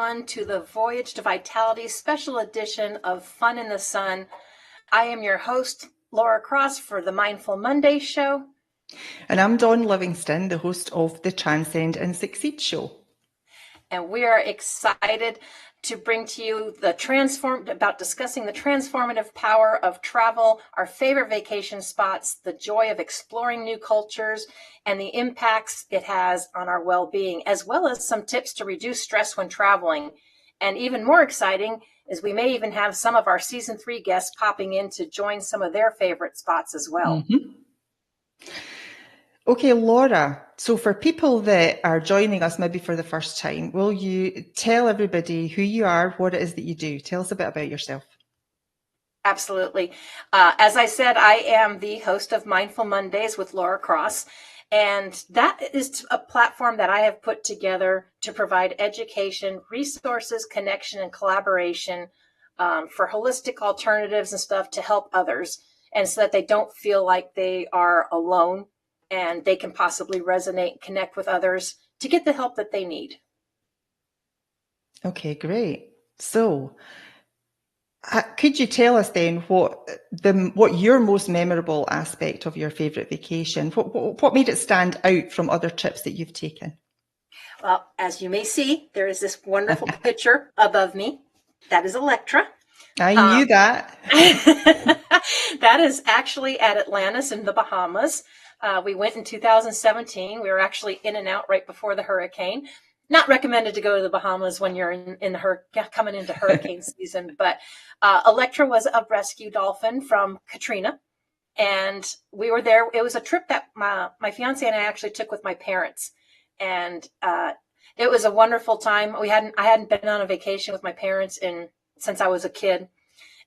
everyone, to the Voyage to Vitality special edition of Fun in the Sun. I am your host, Laura Cross, for the Mindful Monday show. And I'm Dawn Livingston, the host of the Transcend and Succeed show. And we are excited to bring to you about discussing the transformative power of travel, our favorite vacation spots, the joy of exploring new cultures, and the impacts it has on our well-being, as well as some tips to reduce stress when traveling. And even more exciting is we may even have some of our season 3 guests popping in to join some of their favorite spots as well. Mm-hmm. Okay, Laura, so for people that are joining us maybe for the first time, will you tell everybody who you are, what it is that you do? Tell us a bit about yourself. Absolutely. As I said, I am the host of Mindful Mondays with Laura Cross, and that is a platform that I have put together to provide education, resources, connection, and collaboration for holistic alternatives and stuff to help others, and so that they don't feel like they are alone and they can possibly resonate and connect with others to get the help that they need. Okay, great. So could you tell us then what your most memorable aspect of your favourite vacation, what made it stand out from other trips that you've taken? Well, as you may see, there is this wonderful picture above me. That is Electra. I knew that. That is actually at Atlantis in the Bahamas. We went in 2017. We were actually in and out right before the hurricane. Not recommended to go to the Bahamas when you're coming into hurricane season, but Electra was a rescue dolphin from Katrina, and we were there. It was a trip that my fiance and I actually took with my parents, and it was a wonderful time. I hadn't been on a vacation with my parents since I was a kid,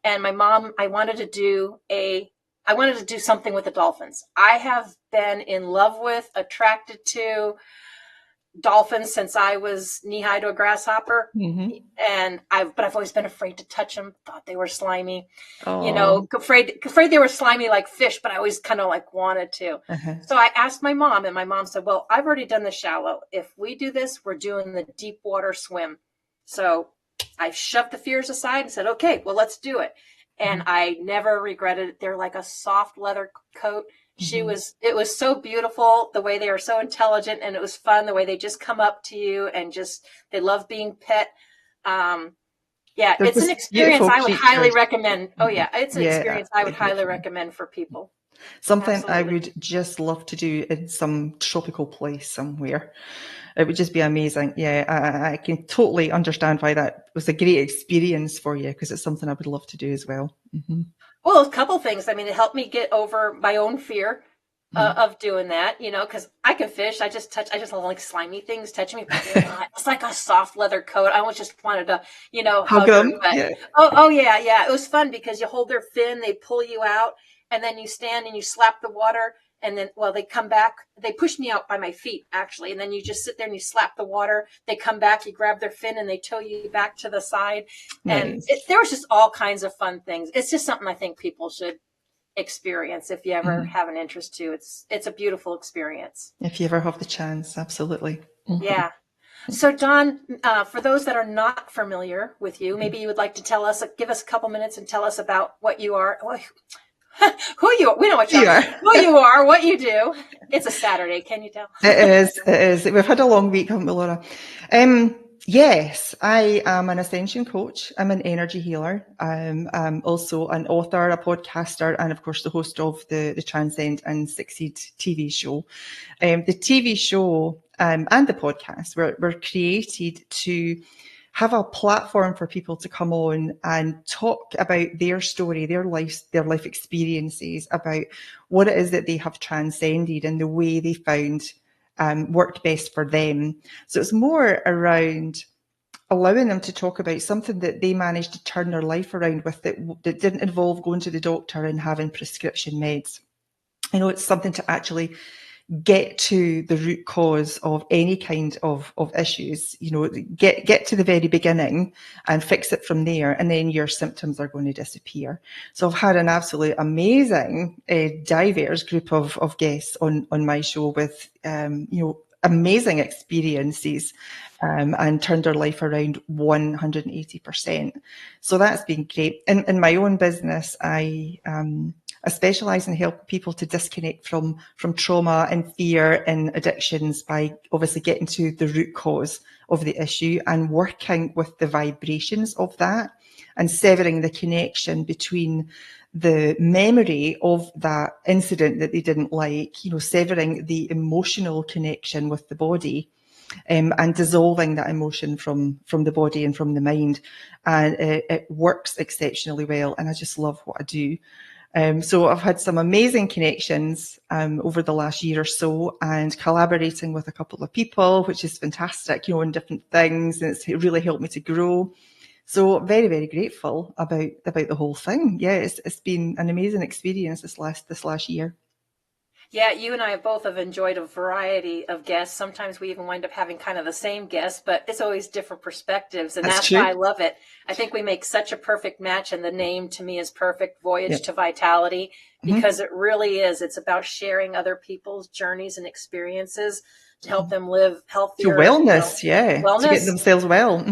and my mom. I wanted to do something with the dolphins. I have been in love with, attracted to dolphins since I was knee-high to a grasshopper. Mm-hmm. But I've always been afraid to touch them, thought they were slimy. Aww. Afraid they were slimy like fish, but I always kind of like wanted to. Uh-huh. So I asked my mom, and my mom said, well, I've already done the shallow. If we do this, we're doing the deep water swim. So I shoved the fears aside and said, okay, well, let's do it. And I never regretted it. They're like a soft leather coat. It was so beautiful, the way they are so intelligent, and it was fun, the way they just come up to you and they love being pet. It's an experience I would highly recommend. Oh yeah, it's an experience I would highly recommend for people. Something Absolutely. I would just love to do in some tropical place somewhere. It would just be amazing. Yeah, I can totally understand why that was a great experience for you, because it's something I would love to do as well. Mm-hmm. Well, a couple things. I mean, it helped me get over my own fear of doing that, because I can fish. I just don't like slimy things touching me. It's like a soft leather coat. I almost just wanted to, hug them. Yeah. Oh, yeah. It was fun because you hold their fin, they pull you out, and then you stand and you slap the water. And then, they come back. They push me out by my feet, actually. And then you just sit there and you slap the water. They come back, you grab their fin, and they tow you back to the side. Nice. And there was just all kinds of fun things. It's just something I think people should experience if you ever have an interest to. It's a beautiful experience. If you ever have the chance, absolutely. Mm-hmm. Yeah. So, Dawn, for those that are not familiar with you, maybe you would like to give us a couple minutes and tell us about what you are. Who you are. We know what you are. Who you are, what you do. It's a Saturday, can you tell? It is. We've had a long week, haven't we, Laura? Yes, I am an ascension coach. I'm an energy healer. I'm also an author, a podcaster, and of course the host of the Transcend and Succeed TV show. The TV show and the podcast were created to have a platform for people to come on and talk about their story, their life experiences, about what it is that they have transcended and the way they found worked best for them. So it's more around allowing them to talk about something that they managed to turn their life around with that didn't involve going to the doctor and having prescription meds. It's something to actually get to the root cause of any kind of issues, get to the very beginning and fix it from there. And then your symptoms are going to disappear. So I've had an absolutely amazing, diverse group of guests on my show with, amazing experiences and turned her life around 180%. So that's been great. In my own business, I specialise in helping people to disconnect from trauma and fear and addictions by obviously getting to the root cause of the issue and working with the vibrations of that and severing the connection between the memory of that incident that they didn't like, severing the emotional connection with the body, and dissolving that emotion from the body and from the mind. And it works exceptionally well. And I just love what I do. So I've had some amazing connections over the last year or so, and collaborating with a couple of people, which is fantastic, on different things. And it's really helped me to grow. So very, very grateful about the whole thing. Yeah, it's been an amazing experience this last year. Yeah, you and I both have enjoyed a variety of guests. Sometimes we even wind up having kind of the same guests, but it's always different perspectives. And that's why I love it. I think we make such a perfect match, and the name to me is perfect, Voyage to Vitality, because it really is. It's about sharing other people's journeys and experiences to help them live healthier. To wellness, wellness. To get themselves well.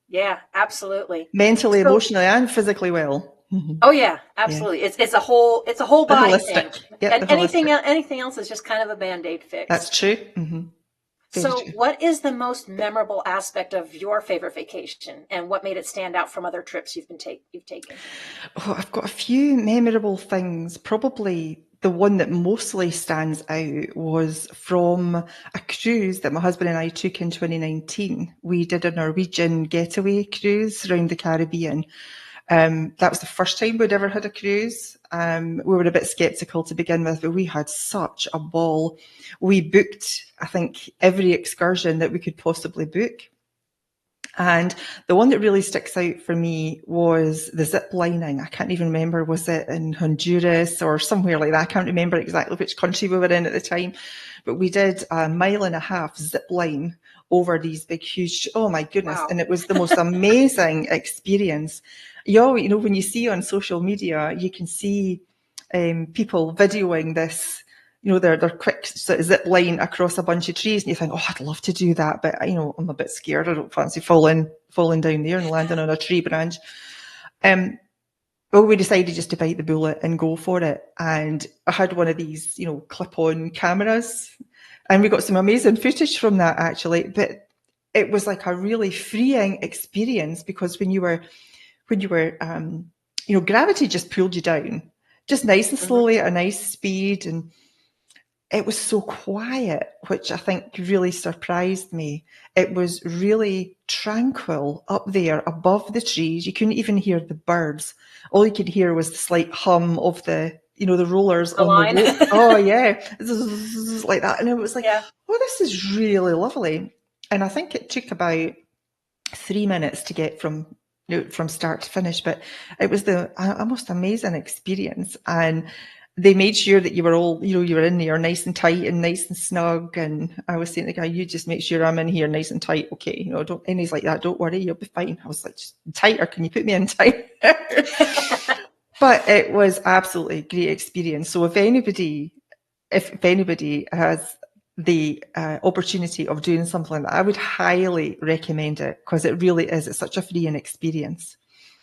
Yeah, absolutely. Mentally, emotionally, and physically well. Oh yeah, absolutely. Yeah. It's a whole body thing. Yep, and anything else is just kind of a Band-Aid fix. That's true. So what is the most memorable aspect of your favorite vacation, and what made it stand out from other trips you've taken? Oh, I've got a few memorable things. Probably the one that mostly stands out was from a cruise that my husband and I took in 2019. We did a Norwegian getaway cruise around the Caribbean. That was the first time we'd ever had a cruise. We were a bit sceptical to begin with, but we had such a ball. We booked, I think, every excursion that we could possibly book. And the one that really sticks out for me was the zip lining. I can't even remember, was it in Honduras or somewhere like that? I can't remember exactly which country we were in at the time, but we did a 1.5 zip line over these big, huge, oh my goodness. Wow. And it was the most amazing experience. When you see on social media, you can see people videoing this, their quick sort of zip line across a bunch of trees, and you think, oh, I'd love to do that, but I'm a bit scared. I don't fancy falling down there and landing on a tree branch. Well, we decided just to bite the bullet and go for it. And I had one of these, clip-on cameras, and we got some amazing footage from that actually. But it was like a really freeing experience, because when you were, gravity just pulled you down, just nice and slowly at a nice speed, and it was so quiet, which I think really surprised me. It was really tranquil up there above the trees. You couldn't even hear the birds. All you could hear was the slight hum of the rollers on the rope. Oh yeah, like that. And it was like, oh, this is really lovely. And I think it took about 3 minutes to get from start to finish, but it was a most amazing experience. And they made sure that you were all, you were in there nice and tight and nice and snug. And I was saying to the guy, you just make sure I'm in here nice and tight. Okay. Don't, and he's like that. Don't worry, you'll be fine. I was like, just tighter. Can you put me in tighter? But it was absolutely a great experience. So if anybody has the opportunity of doing something like that, I would highly recommend it, because it really is. It's such a freeing experience.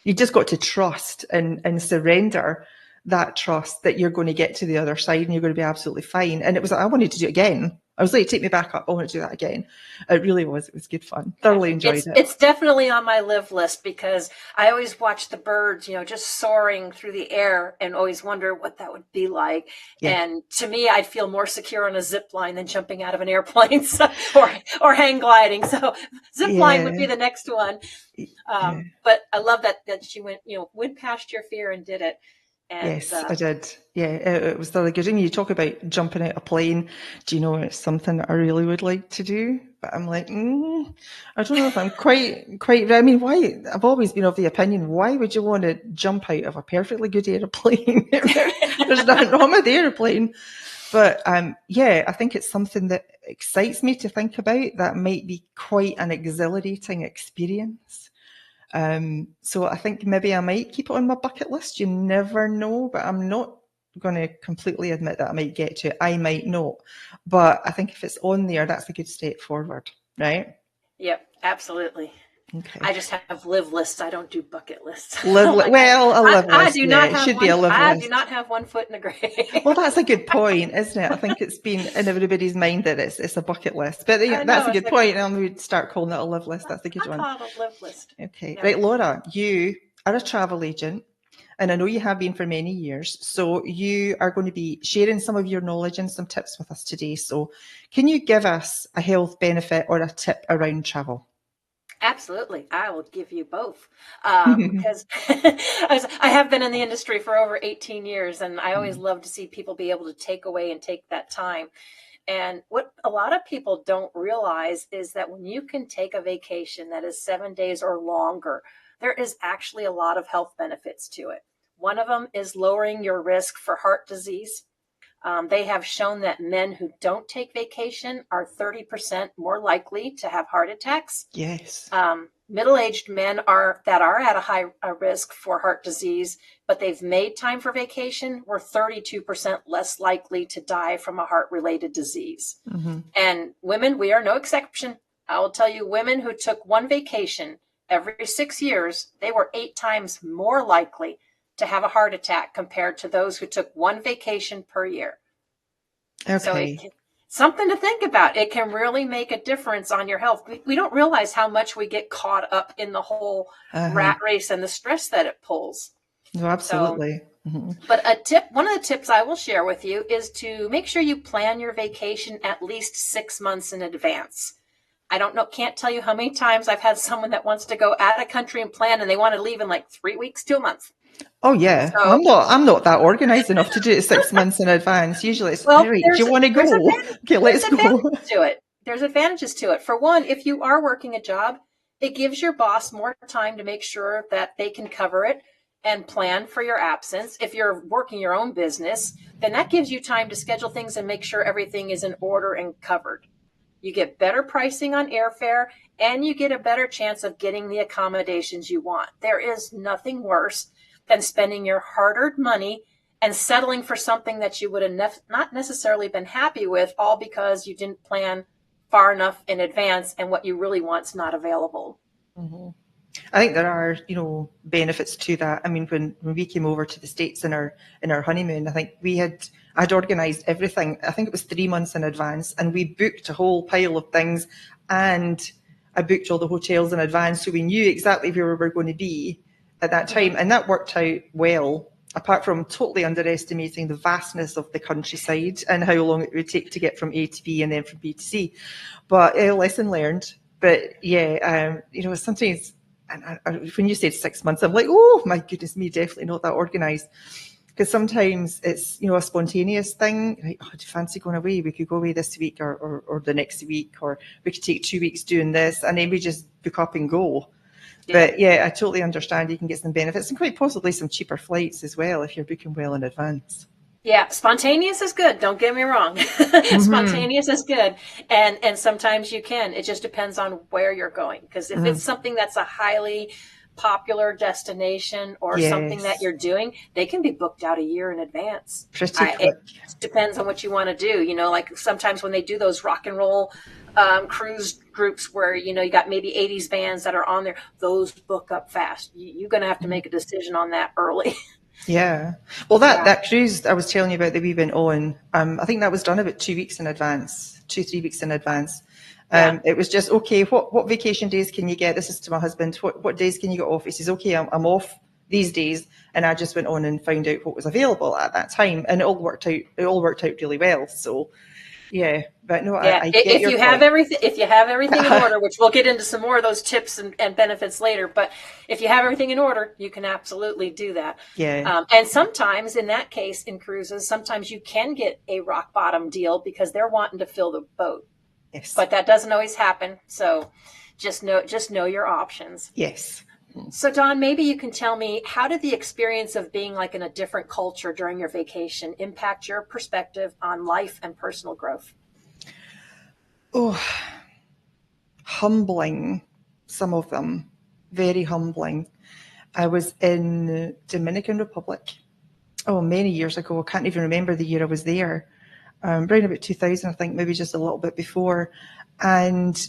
You just got to trust and surrender that trust that you're going to get to the other side and you're going to be absolutely fine. And it was, I wanted to do it again. I was like, take me back up. I want to do that again. It really was. It was good fun. Thoroughly enjoyed it. It's definitely on my live list, because I always watch the birds, just soaring through the air, and always wonder what that would be like. Yeah. And to me, I'd feel more secure on a zip line than jumping out of an airplane, or hang gliding. So zip line would be the next one. But I love that she went past your fear and did it. And, yes, I did. Yeah, it was really good. And you talk about jumping out a plane. Do you know, it's something that I really would like to do, but I'm like, I don't know if I'm quite. I mean, why? I've always been of the opinion, why would you want to jump out of a perfectly good airplane? There's nothing wrong with the airplane. But I think it's something that excites me to think about. That might be quite an exhilarating experience. So I think maybe I might keep it on my bucket list. You never know, but I'm not going to completely admit that I might get to it. I might not, but I think if it's on there, that's a good step forward, right? Yep, absolutely. Okay. I just have live lists. I don't do bucket lists. Well, a live I list, do yeah, not it have should be one. a live I do list. not have one foot in the grave. Well, that's a good point, isn't it? I think it's been in everybody's mind that it's a bucket list. But I that's know. a It's good like, point. And we'd start calling it a live list. That's a good I one. call it a live list. Okay. Yep. Right, Laura, you are a travel agent, and I know you have been for many years. So you are going to be sharing some of your knowledge and some tips with us today. So can you give us a health benefit or a tip around travel? Absolutely. I will give you both. Because I have been in the industry for over 18 years, and I always love to see people be able to take away and take that time. And what a lot of people don't realize is that when you can take a vacation that is 7 days or longer, there is actually a lot of health benefits to it. One of them is lowering your risk for heart disease. They have shown that men who don't take vacation are 30% more likely to have heart attacks. Yes. Middle-aged men that are at a high risk for heart disease, but they've made time for vacation, were 32% less likely to die from a heart-related disease. Mm-hmm. And women, we are no exception. I will tell you, women who took one vacation every 6 years, they were 8 times more likely to have a heart attack compared to those who took one vacation per year. Okay. So something to think about. It can really make a difference on your health. We don't realize how much we get caught up in the whole rat race and the stress that it pulls. No, absolutely. So, but one of the tips I will share with you is to make sure you plan your vacation at least 6 months in advance. I can't tell you how many times I've had someone that wants to go out of country and plan, and they want to leave in like 3 weeks to a month. Oh yeah, So, I'm not that organized enough to do it 6 months in advance. Usually it's, well, all right, do you want to go? Okay, let's go. advantages to it. There's advantages to it. For one, if you are working a job, it gives your boss more time to make sure that they can cover it and plan for your absence. If you're working your own business, then that gives you time to schedule things and make sure everything is in order and covered. You get better pricing on airfare, and you get a better chance of getting the accommodations you want. There is nothing worse than spending your hard-earned money and settling for something that you would have not necessarily been happy with, all because you didn't plan far enough in advance and what you really want is not available. Mm-hmm. I think there are, benefits to that. I mean, when we came over to the States in our honeymoon, I think I'd organised everything. I think it was 3 months in advance, and we booked a whole pile of things, and I booked all the hotels in advance, so we knew exactly where we were going to be at that time, and that worked out well. Apart from totally underestimating the vastness of the countryside and how long it would take to get from A to B and then from B to C, but lesson learned. But yeah, sometimes. And when you said 6 months, I'm like, oh my goodness me, definitely not that organised. Because sometimes it's, a spontaneous thing. Like, oh, do you fancy going away? We could go away this week or the next week, or we could take 2 weeks doing this, and then we just book up and go. Yeah. But yeah, I totally understand you can get some benefits and quite possibly some cheaper flights as well if you're booking well in advance. Yeah, spontaneous is good. Don't get me wrong. Spontaneous is good. And sometimes you can. It just depends on where you're going. Because if it's something that's a highly popular destination or something that you're doing, they can be booked out a year in advance. Pretty quick. It depends on what you want to do. Like sometimes when they do those rock and roll cruise groups where, you got maybe 80s bands that are on there, those book up fast. You're going to have to make a decision on that early. Yeah. Well, that cruise I was telling you about that we went on, I think that was done about 2 weeks in advance, 3 weeks in advance. It was just, okay, what vacation days can you get? This is to my husband. What days can you get off? He says, okay, I'm off these days. And I just went on and found out what was available at that time. And it all worked out really well. So yeah, but no, I get if your you point. have everything in order, which we'll get into some more of those tips and benefits later, but if you have everything in order, you can absolutely do that. Yeah. And sometimes in that case, in cruises, sometimes you can get a rock bottom deal because they're wanting to fill the boat. Yes. But that doesn't always happen. So just know your options. Yes. So Dawn, maybe you can tell me, how did the experience of being like in a different culture during your vacation impact your perspective on life and personal growth? Oh, humbling, some of them, very humbling. I was in Dominican Republic, many years ago. I can't even remember the year I was there. Around about 2000, I think, maybe just a little bit before. And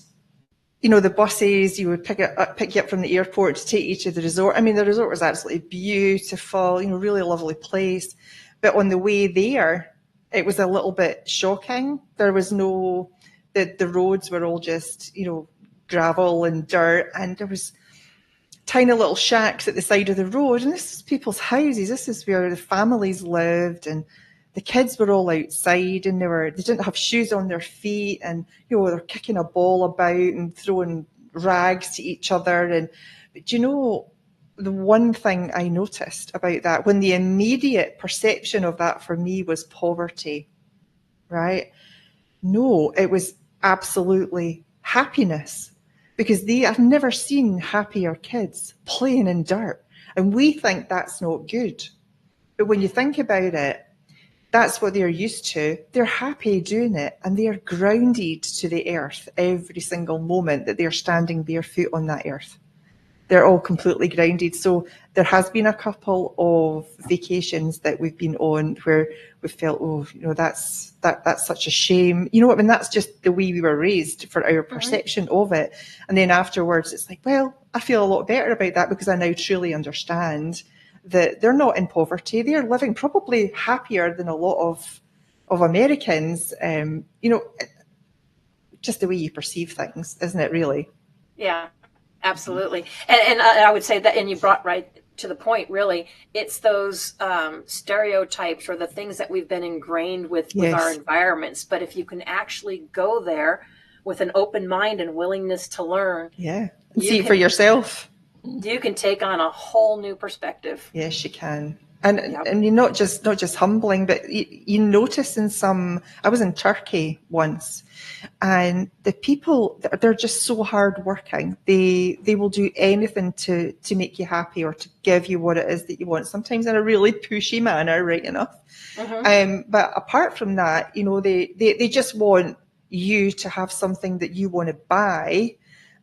you know, the buses, you would pick you up from the airport to take you to the resort. I mean, the resort was absolutely beautiful, you know, really lovely place. But on the way there, it was a little bit shocking. There was the roads were all just, you know, gravel and dirt, and there was tiny little shacks at the side of the road, and this is people's houses. This is where the families lived, and the kids were all outside, and they didn't have shoes on their feet, and you know, they're kicking a ball about and throwing rags to each other. And but you know, the one thing I noticed about that, when the immediate perception of that for me was poverty, right? No, it was absolutely happiness, because I've never seen happier kids playing in dirt. And we think that's not good. But when you think about it, that's what they're used to. They're happy doing it, and they are grounded to the earth every single moment that they're standing barefoot on that earth. They're all completely grounded. So there has been a couple of vacations that we've been on where we felt, oh, you know, that's such a shame. You know what I mean? That's just the way we were raised for our perception of it. And then afterwards, it's like, well, I feel a lot better about that, because I now truly understand that they're not in poverty. They're living probably happier than a lot of Americans. You know, just the way you perceive things, isn't it, really? Yeah, absolutely. And I would say that, and you brought right to the point, really, it's those stereotypes or the things that we've been ingrained with our environments. But if you can actually go there with an open mind and willingness to learn, and see it for yourself, you can take on a whole new perspective. Yes, you can. And you're not just humbling, but you notice I was in Turkey once, and the people, they're just so hardworking. They will do anything to make you happy or to give you what it is that you want, sometimes in a really pushy manner, right enough. But apart from that, you know, they just want you to have something that you want to buy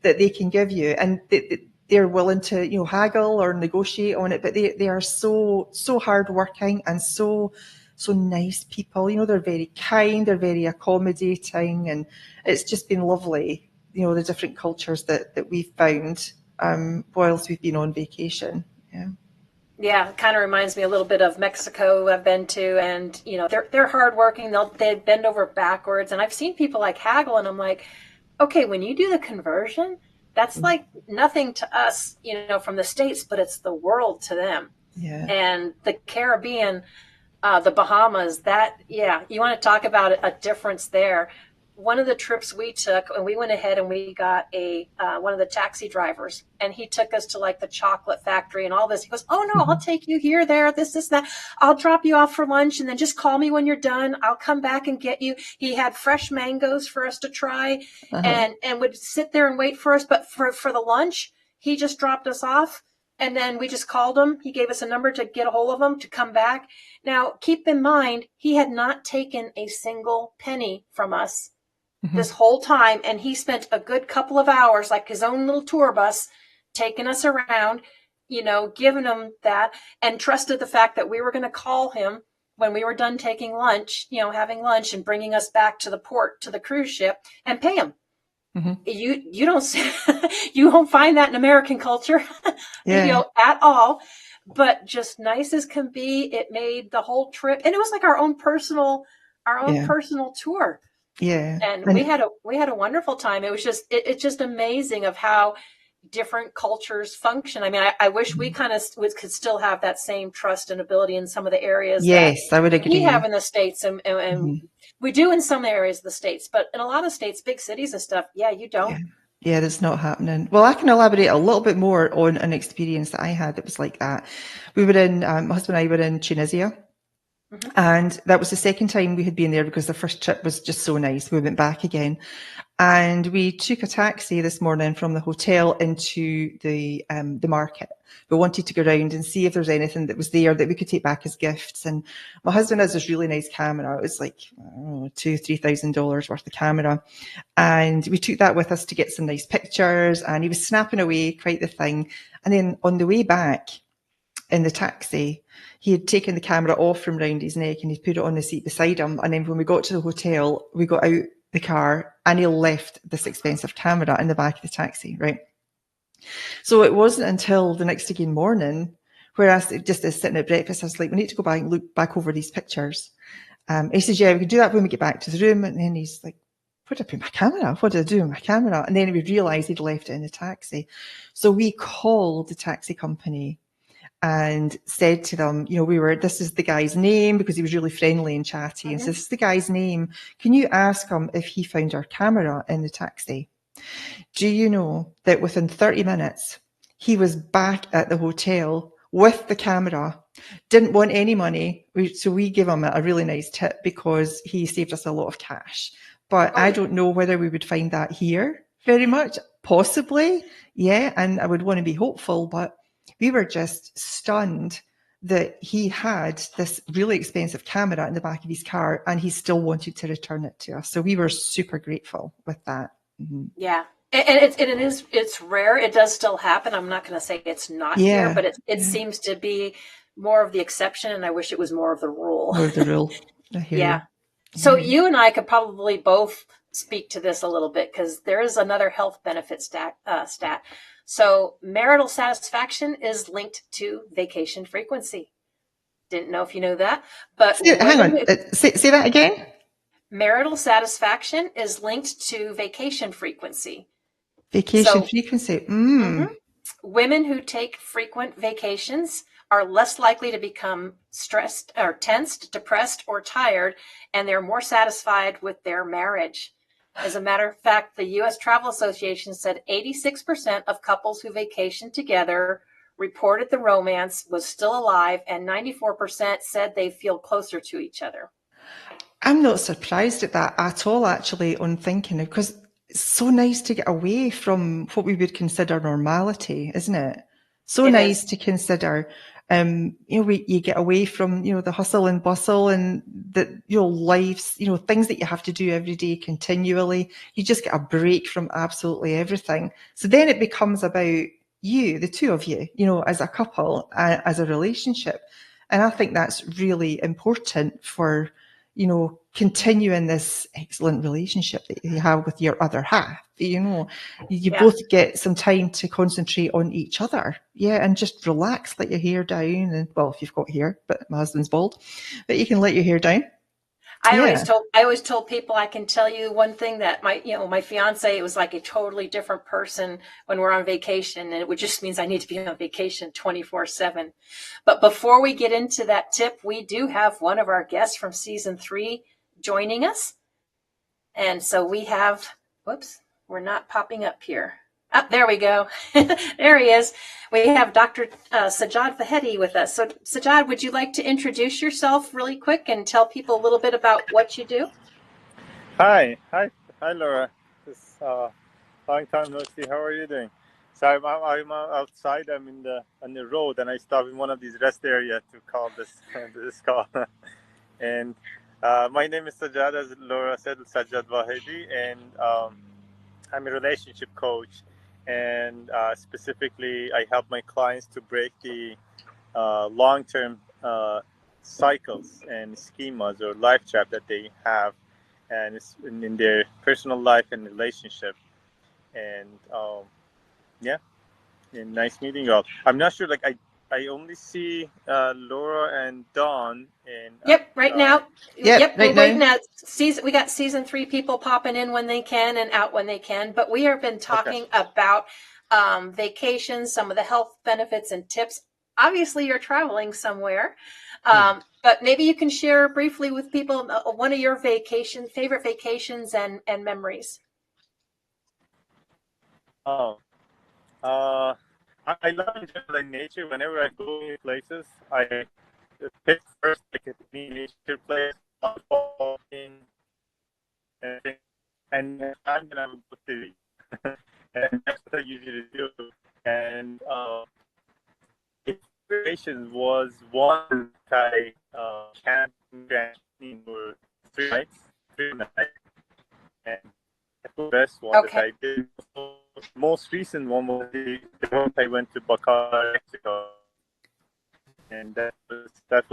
that they can give you. And they're willing to, you know, haggle or negotiate on it, but they are so hardworking and so nice people. You know, they're very kind, they're very accommodating, and it's just been lovely. You know, the different cultures that we've found whilst we've been on vacation. Yeah, it kind of reminds me a little bit of Mexico I've been to, and you know, they're hardworking. They bend over backwards, and I've seen people like haggle, and I'm like, okay, when you do the conversion, that's like nothing to us, you know, from the States, but it's the world to them. Yeah. And the Caribbean, the Bahamas, you want to talk about a difference there. One of the trips we took, and we went ahead and we got one of the taxi drivers, and he took us to like the chocolate factory and all this. He goes, oh no, I'll take you here, there, this, that. I'll drop you off for lunch, and then just call me when you're done. I'll come back and get you. He had fresh mangoes for us to try, and would sit there and wait for us. But for the lunch, he just dropped us off. And then we just called him. He gave us a number to get a hold of him to come back. Now, keep in mind, he had not taken a single penny from us this whole time. And he spent a good couple of hours, like his own little tour bus, taking us around, you know, giving him that, and trusted the fact that we were going to call him when we were done taking lunch, you know, having lunch, and bringing us back to the port, to the cruise ship, and pay him. You don't you won't find that in American culture, you know, at all. But just nice as can be, it made the whole trip, and it was like our own personal tour. Yeah, and we had a wonderful time. It was just it's just amazing of how different cultures function. I mean, I wish we kind of could still have that same trust and ability in some of the areas. Yes, I would agree. We have in the States, and we do in some areas of the States, but in a lot of states, big cities and stuff, you don't. Yeah, that's not happening. Well, I can elaborate a little bit more on an experience that I had that was like that. We were in, my husband and I were in Tunisia. And that was the second time we had been there, because the first trip was just so nice. We went back again, and we took a taxi this morning from the hotel into the market. We wanted to go around and see if there's anything that was there that we could take back as gifts. And my husband has this really nice camera. It was like, $2,000-$3,000 worth of camera. And we took that with us to get some nice pictures, and he was snapping away, quite the thing. And then on the way back in the taxi, he had taken the camera off from round his neck and he'd put it on the seat beside him. And then when we got to the hotel, we got out the car and he left this expensive camera in the back of the taxi, right? So it wasn't until the next again morning where I just as sitting at breakfast, I was like, we need to go back and look back over these pictures. He says, yeah, we can do that when we get back to the room. And then he's like, where did I put my camera? What did I do with my camera? And then we realised he'd left it in the taxi. So we called the taxi company and said to them, this is the guy's name, because he was really friendly and chatty. And so this is the guy's name. Can you ask him if he found our camera in the taxi? Do you know that within 30 minutes, he was back at the hotel with the camera, didn't want any money. So we gave him a really nice tip because he saved us a lot of cash. But I don't know whether we would find that here very much. Possibly, yeah. And I would want to be hopeful, but we were just stunned that he had this really expensive camera in the back of his car and he still wanted to return it to us. So we were super grateful with that. Mm-hmm. Yeah. And it's rare. It does still happen. I'm not going to say it's not here, but it seems to be more of the exception. And I wish it was more of the rule. More of the rule. I hear you. So you and I could probably both speak to this a little bit because there is another health benefit stat. So marital satisfaction is linked to vacation frequency. Didn't know if you know that, but hang on. Say that again. Marital satisfaction is linked to vacation frequency. Vacation frequency. Women who take frequent vacations are less likely to become stressed or tensed, depressed, or tired, and they're more satisfied with their marriage. As a matter of fact, the U.S. Travel Association said 86% of couples who vacationed together reported the romance was still alive, and 94% said they feel closer to each other. I'm not surprised at that at all, actually, on thinking, because it's so nice to get away from what we would consider normality, isn't it? So nice to consider, you get away from, the hustle and bustle and the, lives, things that you have to do every day continually. You just get a break from absolutely everything. So then it becomes about you, the two of you, as a couple, as a relationship. And I think that's really important for, continuing this excellent relationship that you have with your other half. You both get some time to concentrate on each other. Yeah. And just relax, let your hair down. And well, if you've got hair, but my husband's bald, but you can let your hair down. I always told people, I can tell you one thing, that my fiance was like a totally different person when we're on vacation, and it just means I need to be on vacation 24/7. But before we get into that tip, we do have one of our guests from season 3 joining us. And so we have, we're not popping up here. Oh, there we go. There he is. We have Dr. Sajjad Vahedi with us. So, Sajjad, would you like to introduce yourself really quick and tell people a little bit about what you do? Hi, Laura. It's long time no see. How are you doing? So I'm outside. I'm on the road, and I stop in one of these rest areas to call this call. And my name is Sajjad, as Laura said, Sajjad Vahedi, and I'm a relationship coach. And specifically, I help my clients to break the long-term cycles and schemas or life trap that they have, and it's in their personal life and relationship. And and nice meeting you all. I'm not sure, like I only see Laura and Dawn. And right now. We got season 3 people popping in when they can and out when they can. But we have been talking about vacations, some of the health benefits and tips. Obviously, you're traveling somewhere, but maybe you can share briefly with people one of your favorite vacations and memories. I love enjoying nature. Whenever I go in places, I pick first like a nature place, and then I would go to and that's what I usually do. And inspiration was one that I camped for 3 nights, and that's the best one that I did. Most recent one was the one I went to Bacar, Mexico, and that was the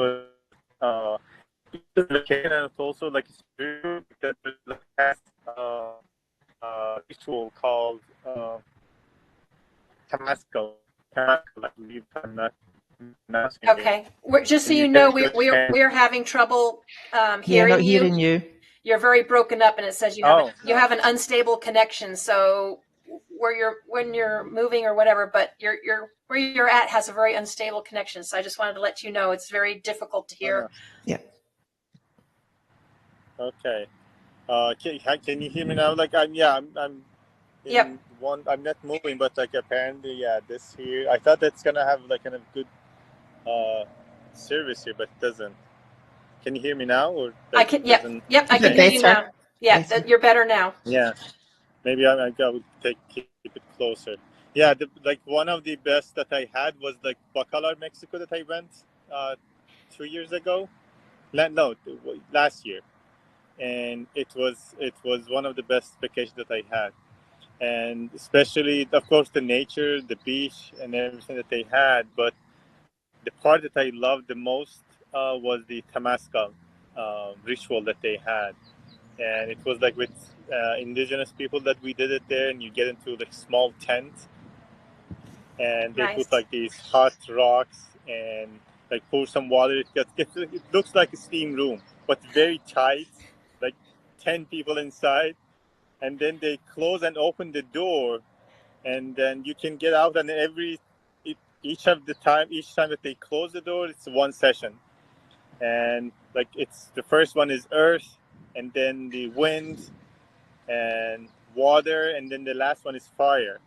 location, and it's also like that was the past ritual called Tamasco. Tamasco, I believe I'm not pronouncing it. Okay. Just so And you you know, get to we're having trouble Yeah, hearing not you. hearing you. You're very broken up, and it says you have an unstable connection. So when you're moving or whatever, but you're where you're at has a very unstable connection. So I just wanted to let you know it's very difficult to hear. Yeah. Okay. Can you hear me now? Like I'm in Yep. one. I'm not moving, but like apparently, this here. I thought that's gonna have like kind of good service here, but it doesn't. Can you hear me now, or I can. Yep. Yep. I Is can it hear you better? now. Yeah, Better. you're better now. Yeah, maybe I would keep it closer. Yeah, like one of the best that I had was like Bacalar, Mexico, that I went 2 years ago. No, last year, and it was one of the best vacations that I had, and especially of course the nature, the beach, and everything that they had. But the part that I loved the most was the Tamasca ritual that they had, and it was like with indigenous people that we did it there, and you get into like small tent, and they Nice. put like these hot rocks and like pour some water. It looks like a steam room, but very tight, like 10 people inside, and then they close and open the door, and then you can get out, and each time that they close the door, it's one session, and like it's the first one is earth, and then the wind and water, and then the last one is fire.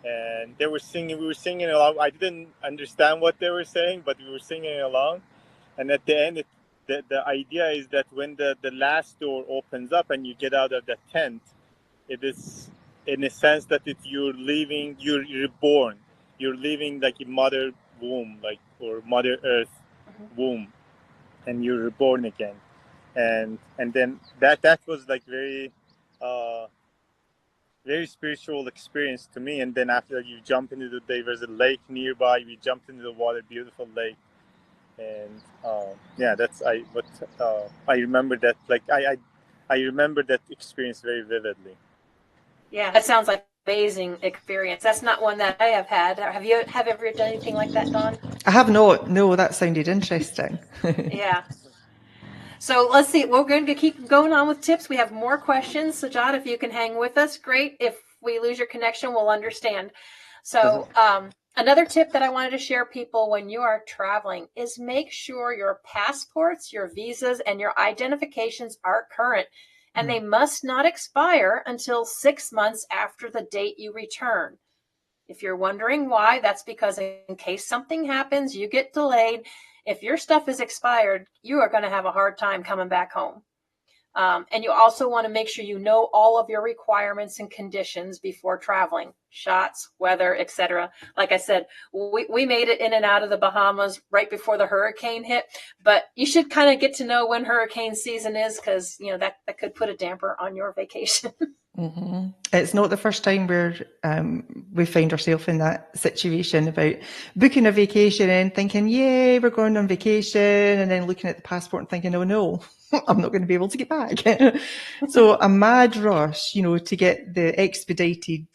And we were singing along. I didn't understand what they were saying, but we were singing along, and at the end the idea is that when the last door opens up and you get out of the tent, it is in a sense that you're leaving, you're reborn, you're leaving like a mother womb, like, or mother earth womb, and you're reborn again. And then that was like very spiritual experience to me. And then after that, you jump into there's a lake nearby, we jumped into the water, beautiful lake. And I remember that, like I remember that experience very vividly. Yeah, that sounds like an amazing experience. That's not one that I have had. Have you ever done anything like that, Dawn? I have not. No, that sounded interesting. Yeah. So let's see. We're going to keep going on with tips. We have more questions. So, John, if you can hang with us, great. If we lose your connection, we'll understand. So, another tip that I wanted to share people when you are traveling is make sure your passports, your visas, and your identifications are current. And they must not expire until 6 months after the date you return. If you're wondering why, that's because in case something happens, you get delayed. If your stuff is expired, you are going to have a hard time coming back home. And you also want to make sure you know all of your requirements and conditions before traveling, shots, weather, etc. Like I said, we made it in and out of the Bahamas right before the hurricane hit, but you should kind of get to know when hurricane season is, because that could put a damper on your vacation. Mm-hmm. It's not the first time we find ourselves in that situation about booking a vacation and thinking, yay, we're going on vacation, and then looking at the passport and thinking, oh no, I'm not going to be able to get back. So a mad rush, to get the expedited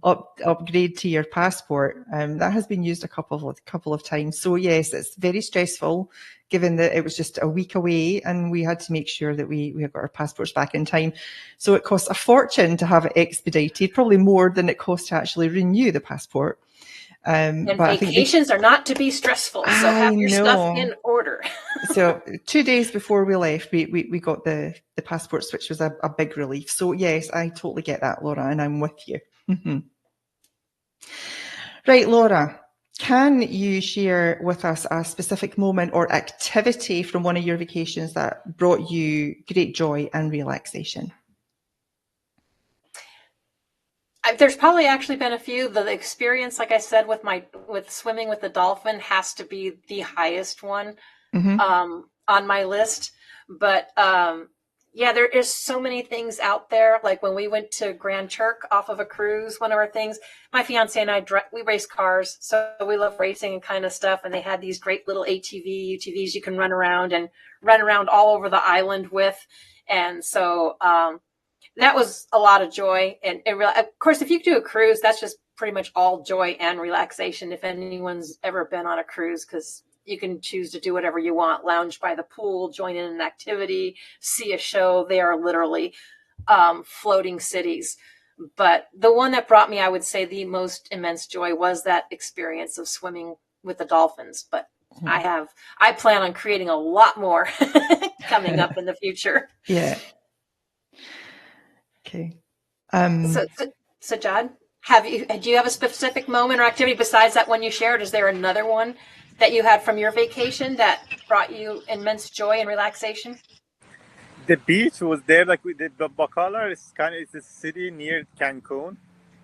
upgrade to your passport. That has been used a couple of times. So yes, it's very stressful, given that it was just a week away and we had to make sure that we got our passports back in time. So it costs a fortune to have it expedited, probably more than it costs to actually renew the passport. And vacations are not to be stressful, so have your stuff in order. So 2 days before we left, we got the passports, which was a big relief. So yes, I totally get that, Laura, and I'm with you. Mm-hmm. Right, Laura, can you share with us a specific moment or activity from one of your vacations that brought you great joy and relaxation? There's probably actually been a few. The experience, like I said, with swimming with the dolphin has to be the highest one on my list. But there is so many things out there. Like when we went to Grand Turk off of a cruise, one of our things, my fiance and I, we race cars, so we love racing and kind of stuff. And they had these great little UTVs you can run around all over the island with. And so that was a lot of joy. And of course, if you do a cruise, that's just pretty much all joy and relaxation. If anyone's ever been on a cruise, because you can choose to do whatever you want, lounge by the pool, join in an activity, see a show. They are literally floating cities. But the one that brought me, I would say, the most immense joy was that experience of swimming with the dolphins. But I plan on creating a lot more coming up in the future. Yeah. Okay. So John, do you have a specific moment or activity besides that one you shared? Is there another one that you had from your vacation that brought you immense joy and relaxation? The beach was there, like we did. Bacalar is it's a city near Cancun,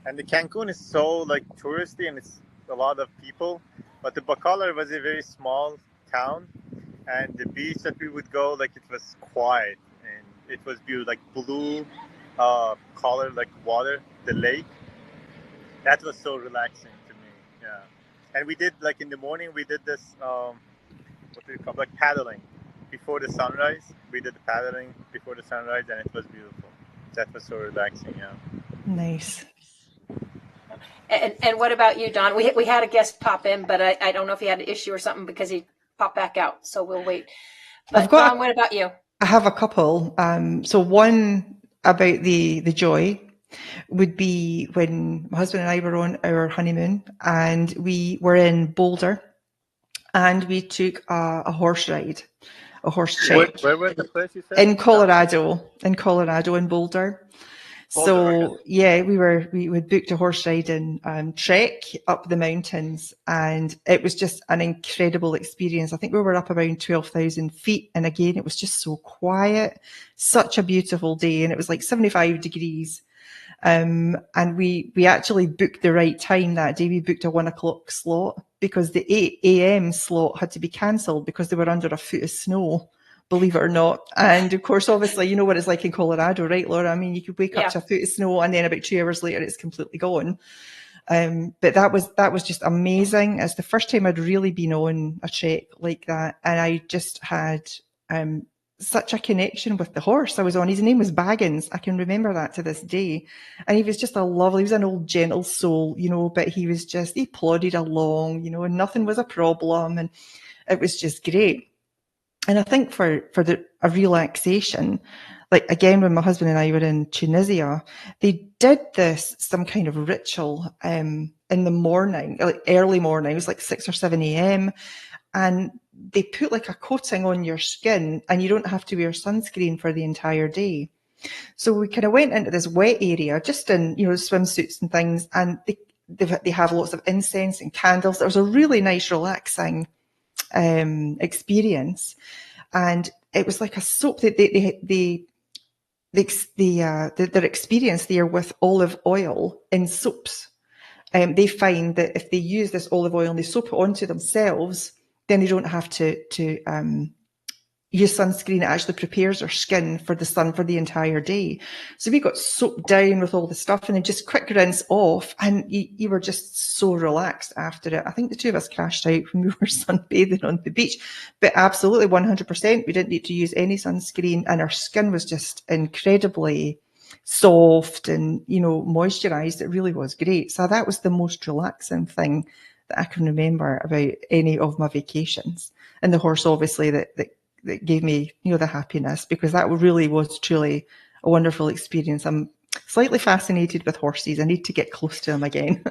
and the Cancun is so like touristy and it's a lot of people. But the Bacalar was a very small town, and the beach that we would go, like it was quiet and it was beautiful, like blue color, like water, the lake. That was so relaxing to me. Yeah, and we did like in the morning we did this what do you call, like paddling before the sunrise. We did the paddling before the sunrise, and it was beautiful. That was so relaxing. Yeah. Nice. And what about you, Don? We had a guest pop in, but I don't know if he had an issue or something because he popped back out. So we'll wait. But Don, what about you? I have a couple. So one about the joy would be when my husband and I were on our honeymoon, and we were in Boulder, and we took a horse ride, a horse check. Where was the place you said? In Colorado, in Boulder. So yeah, we booked a horse ride and trek up the mountains, and it was just an incredible experience. I think we were up around 12,000 feet, and again, it was just so quiet, such a beautiful day, and it was like 75 degrees. And we actually booked the right time that day. We booked a 1 o'clock slot because the 8 a.m. slot had to be cancelled because they were under a foot of snow, believe it or not. And of course, obviously, you know what it's like in Colorado, right, Laura? I mean, you could wake up to a foot of snow and then about 2 hours later, it's completely gone. But that was just amazing. It's the first time I'd really been on a trek like that. And I just had, such a connection with the horse I was on. His name was Baggins. I can remember that to this day. And he was just he was an old gentle soul, you know, but he plodded along, you know, and nothing was a problem. And it was just great. And I think for a relaxation, like again, when my husband and I were in Tunisia, they did some kind of ritual, in the morning, like early morning. It was like 6 or 7 a.m. And they put like a coating on your skin, and you don't have to wear sunscreen for the entire day. So we kind of went into this wet area, just in, you know, swimsuits and things, and they have lots of incense and candles. There was a really nice, relaxing experience, and it was like a soap that their experience there with olive oil in soaps. They find that if they use this olive oil and they soap it onto themselves, then they don't have to use sunscreen. It actually prepares our skin for the sun for the entire day. So we got soaked down with all the stuff and then just quick rinse off. And you were just so relaxed after it. I think the two of us crashed out when we were sunbathing on the beach, but absolutely 100%. We didn't need to use any sunscreen, and our skin was just incredibly soft and, you know, moisturized. It really was great. So that was the most relaxing thing that I can remember about any of my vacations. And the horse, obviously, that gave me, you know, the happiness, because that really was truly a wonderful experience. I'm slightly fascinated with horses. I need to get close to them again.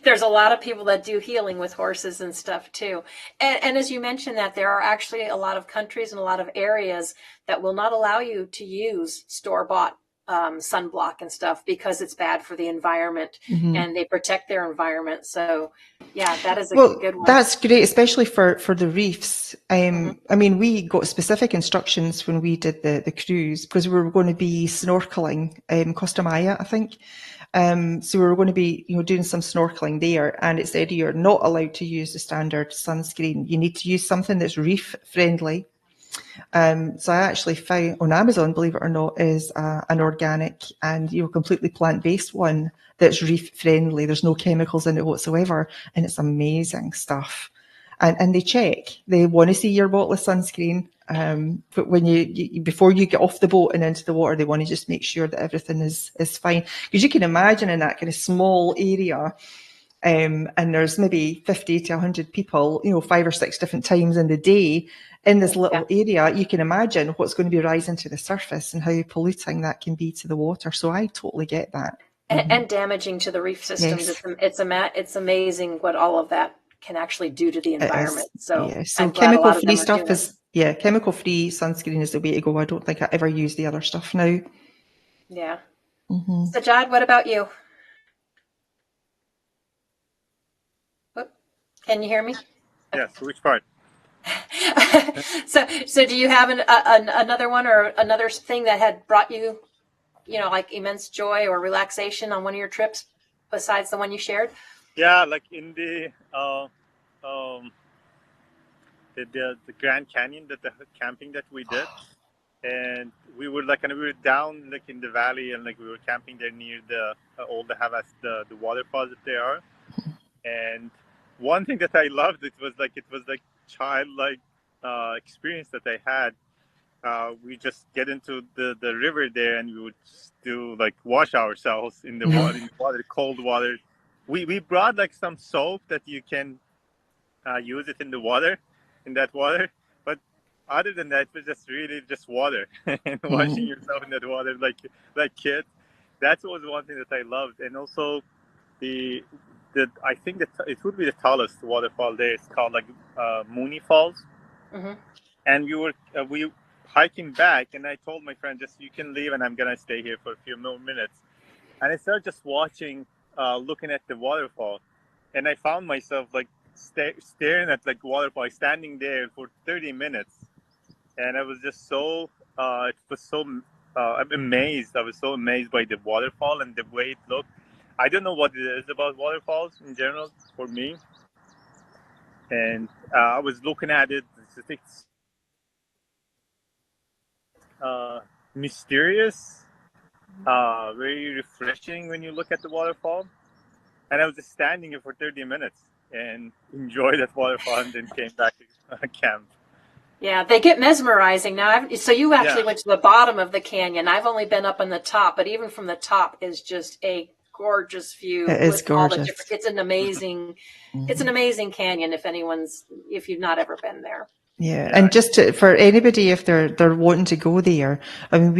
There's a lot of people that do healing with horses and stuff too. And as you mentioned, that there are actually a lot of countries and a lot of areas that will not allow you to use store-bought sunblock and stuff because it's bad for the environment, and they protect their environment. So yeah, that is a good one. That's great, especially for the reefs. I mean, we got specific instructions when we did the cruise, because we were going to be snorkeling in Costa Maya, I think. So we were going to be, you know, doing some snorkeling there, and it said you're not allowed to use the standard sunscreen. You need to use something that's reef friendly. So I actually found on Amazon, believe it or not, is an organic and, you know, completely plant-based one that's reef friendly. There's no chemicals in it whatsoever, and it's amazing stuff. And they check. They want to see your bottle of sunscreen. But when before you get off the boat and into the water, they want to just make sure that everything is fine. Because you can imagine in that kind of small area, and there's maybe 50 to 100 people, 5 or 6 different times in the day in this little area, you can imagine what's going to be rising to the surface and how polluting that can be to the water. So I totally get that. And damaging to the reef systems. Yes. It's amazing what all of that can actually do to the environment. So I'm glad a lot of them are doing it. Chemical-free sunscreen is the way to go. I don't think I ever use the other stuff now. Yeah. Sajad, what about you? Can you hear me? Yes. Which part? So do you have another one or another thing that had brought you, like immense joy or relaxation on one of your trips besides the one you shared? Yeah, like in the Grand Canyon, the camping that we did, and we were down like in the valley, and like we were camping there near the all the Havas, the waterfalls that there are. And one thing that I loved, it was like childlike experience that I had. We just get into the river there, and we would just do like wash ourselves in the water, cold water. We brought like some soap that you can use it in that water. But other than that, it was just really just water and washing yourself in that water like kids. That was one thing that I loved, and also I think that it would be the tallest waterfall there. It's called like Mooney Falls, and we hiking back, and I told my friend, just you can leave, and I'm gonna stay here for a few more minutes. And I started just watching, looking at the waterfall, and I found myself like staring at like waterfall, standing there for 30 minutes, and I was just so it was so I'm amazed. I was so amazed by the waterfall and the way it looked. I don't know what it is about waterfalls in general for me, and I was looking at it. It's mysterious, very refreshing when you look at the waterfall. And I was just standing here for 30 minutes and enjoyed that waterfall, and then came back to camp. Yeah, they get mesmerizing. Now, so you actually went to the bottom of the canyon. I've only been up on the top, but even from the top is just a gorgeous view. It is gorgeous. It's an amazing, it's an amazing canyon. If you've not ever been there. Yeah, and just for anybody, if they're wanting to go there, I mean,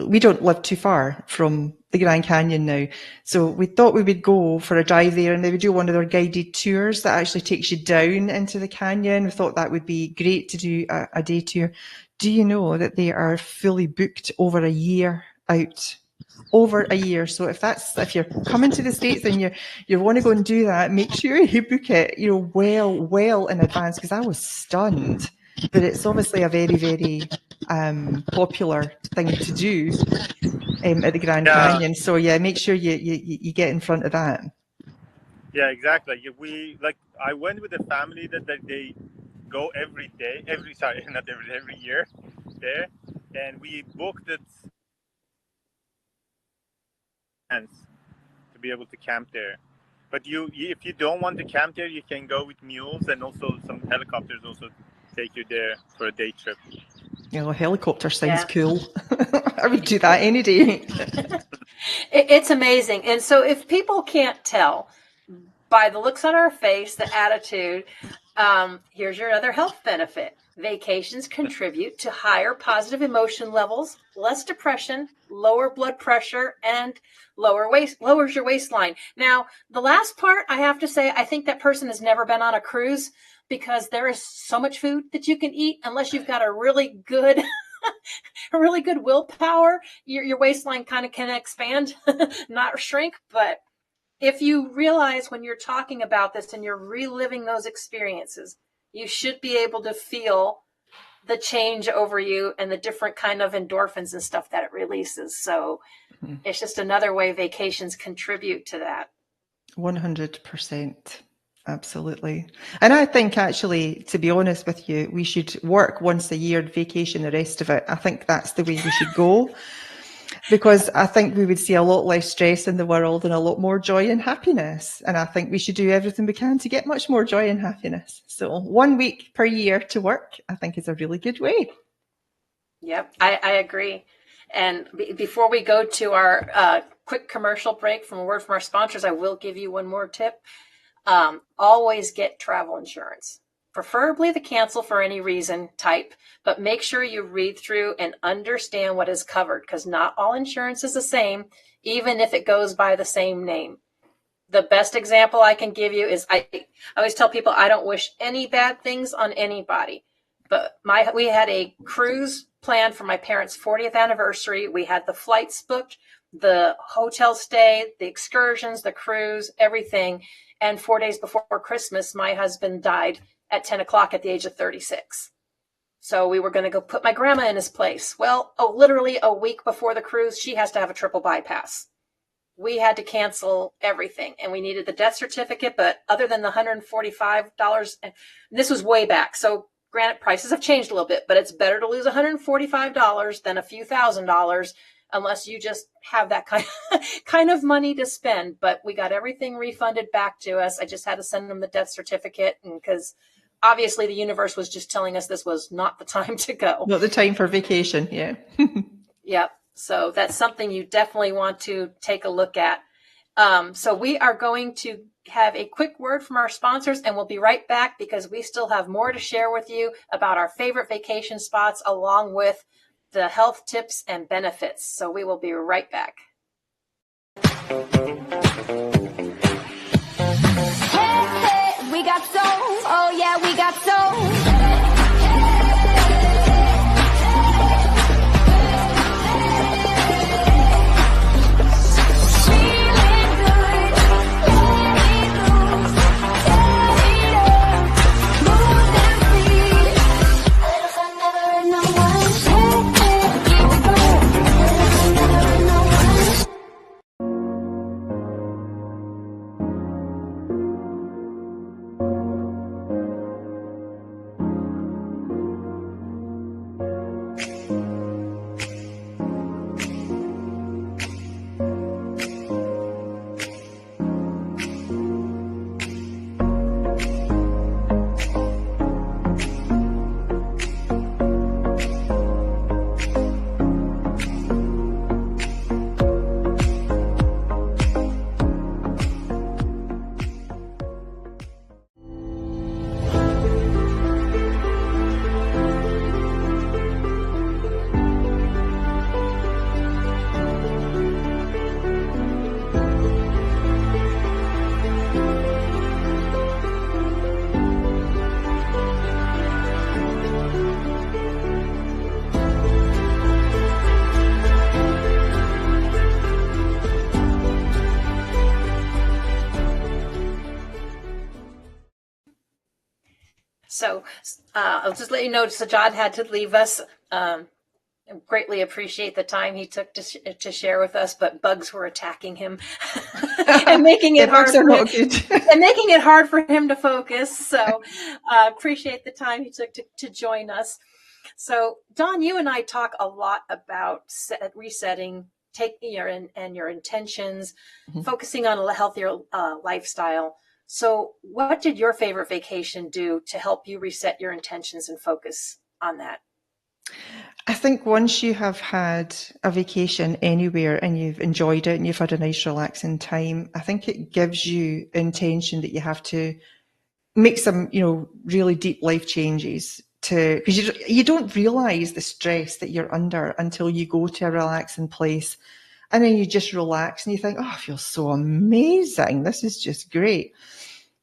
we don't live too far from the Grand Canyon now, so we thought we would go for a drive there, and they would do one of their guided tours that actually takes you down into the canyon. We thought that would be great to do a day tour. Do you know that they are fully booked over a year out? Over a year. So if you're coming to the States and you want to go and do that, make sure you book it, well in advance, because I was stunned. But it's obviously a very, very popular thing to do at the Grand Canyon. So make sure you get in front of that. Yeah, exactly. I went with a family that they go every year there, and we booked it to be able to camp there. But if you don't want to camp there, you can go with mules, and also some helicopters also take you there for a day trip. A helicopter sounds cool. I would do that any day. It's amazing. And so if people can't tell by the looks on our face, the attitude, here's your other health benefit. Vacations contribute to higher positive emotion levels, less depression, lower blood pressure, and lowers your waistline. Now, the last part, I have to say, I think that person has never been on a cruise, because there is so much food that you can eat, unless you've got a really good willpower. Your waistline kind of can expand, not shrink. But if you realize when you're talking about this and you're reliving those experiences, you should be able to feel the change over you and the different kind of endorphins and stuff that it releases. So it's just another way vacations contribute to that. 100%. Absolutely. And I think, actually, to be honest with you, we should work once a year, vacation the rest of it. I think that's the way we should go, because I think we would see a lot less stress in the world and a lot more joy and happiness. And I think we should do everything we can to get much more joy and happiness. So 1 week per year to work, I think, is a really good way. Yep, I agree. And before we go to our quick commercial break from a word from our sponsors, I will give you one more tip. Always get travel insurance, preferably the cancel for any reason type, but make sure you read through and understand what is covered, because not all insurance is the same, even if it goes by the same name. The best example I can give you is I always tell people I don't wish any bad things on anybody, but we had a cruise planned for my parents' 40th anniversary. We had the flights booked, the hotel stay, the excursions, the cruise, everything. And 4 days before Christmas, my husband died at 10 o'clock at the age of 36. So we were going to go put my grandma in his place. Well, literally a week before the cruise, she has to have a triple bypass. We had to cancel everything, and we needed the death certificate. But other than the $145, and this was way back, so granted, prices have changed a little bit, but it's better to lose $145 than a few $1,000s, unless you just have that kind of money to spend. But we got everything refunded back to us. I just had to send them the death certificate, and because obviously the universe was just telling us this was not the time to go. Not the time for vacation, yeah. Yep. So that's something you definitely want to take a look at. So we are going to have a quick word from our sponsors, and we'll be right back because we still have more to share with you about our favorite vacation spots, along with the health tips and benefits. So we will be right back. Hey, we got soul. Oh yeah, we got soul. So I'll just let you know, Sajad had to leave us. Greatly appreciate the time he took to share with us, but bugs were attacking him and making it hard for him, and making it hard for him to focus. So appreciate the time he took to join us. So Dawn, you and I talk a lot about resetting, taking your intentions, focusing on a healthier lifestyle. So what did your favorite vacation do to help you reset your intentions and focus on that? I think once you have had a vacation anywhere and you've enjoyed it and you've had a nice relaxing time, I think it gives you intention that you have to make some, really deep life changes because you don't realize the stress that you're under until you go to a relaxing place, and then you just relax and you think, oh, I feel so amazing. This is just great.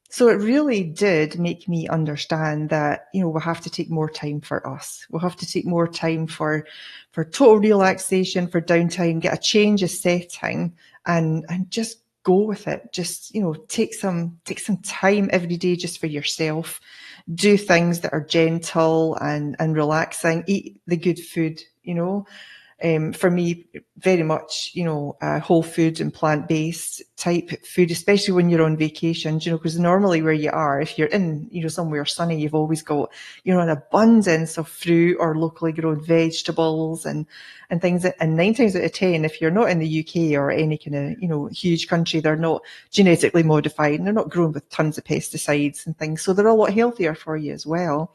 So it really did make me understand that, we have to take more time for us. We'll have to take more time for total relaxation, for downtime, get a change of setting and just go with it. Just, take some time every day just for yourself. Do things that are gentle and relaxing. Eat the good food, For me, very much, whole food and plant-based type food, especially when you're on vacation, because normally where you are, if you're in, somewhere sunny, you've always got, an abundance of fruit or locally grown vegetables and things. And 9 times out of 10, if you're not in the UK or any kind of, huge country, they're not genetically modified and they're not grown with tons of pesticides and things. So they're a lot healthier for you as well.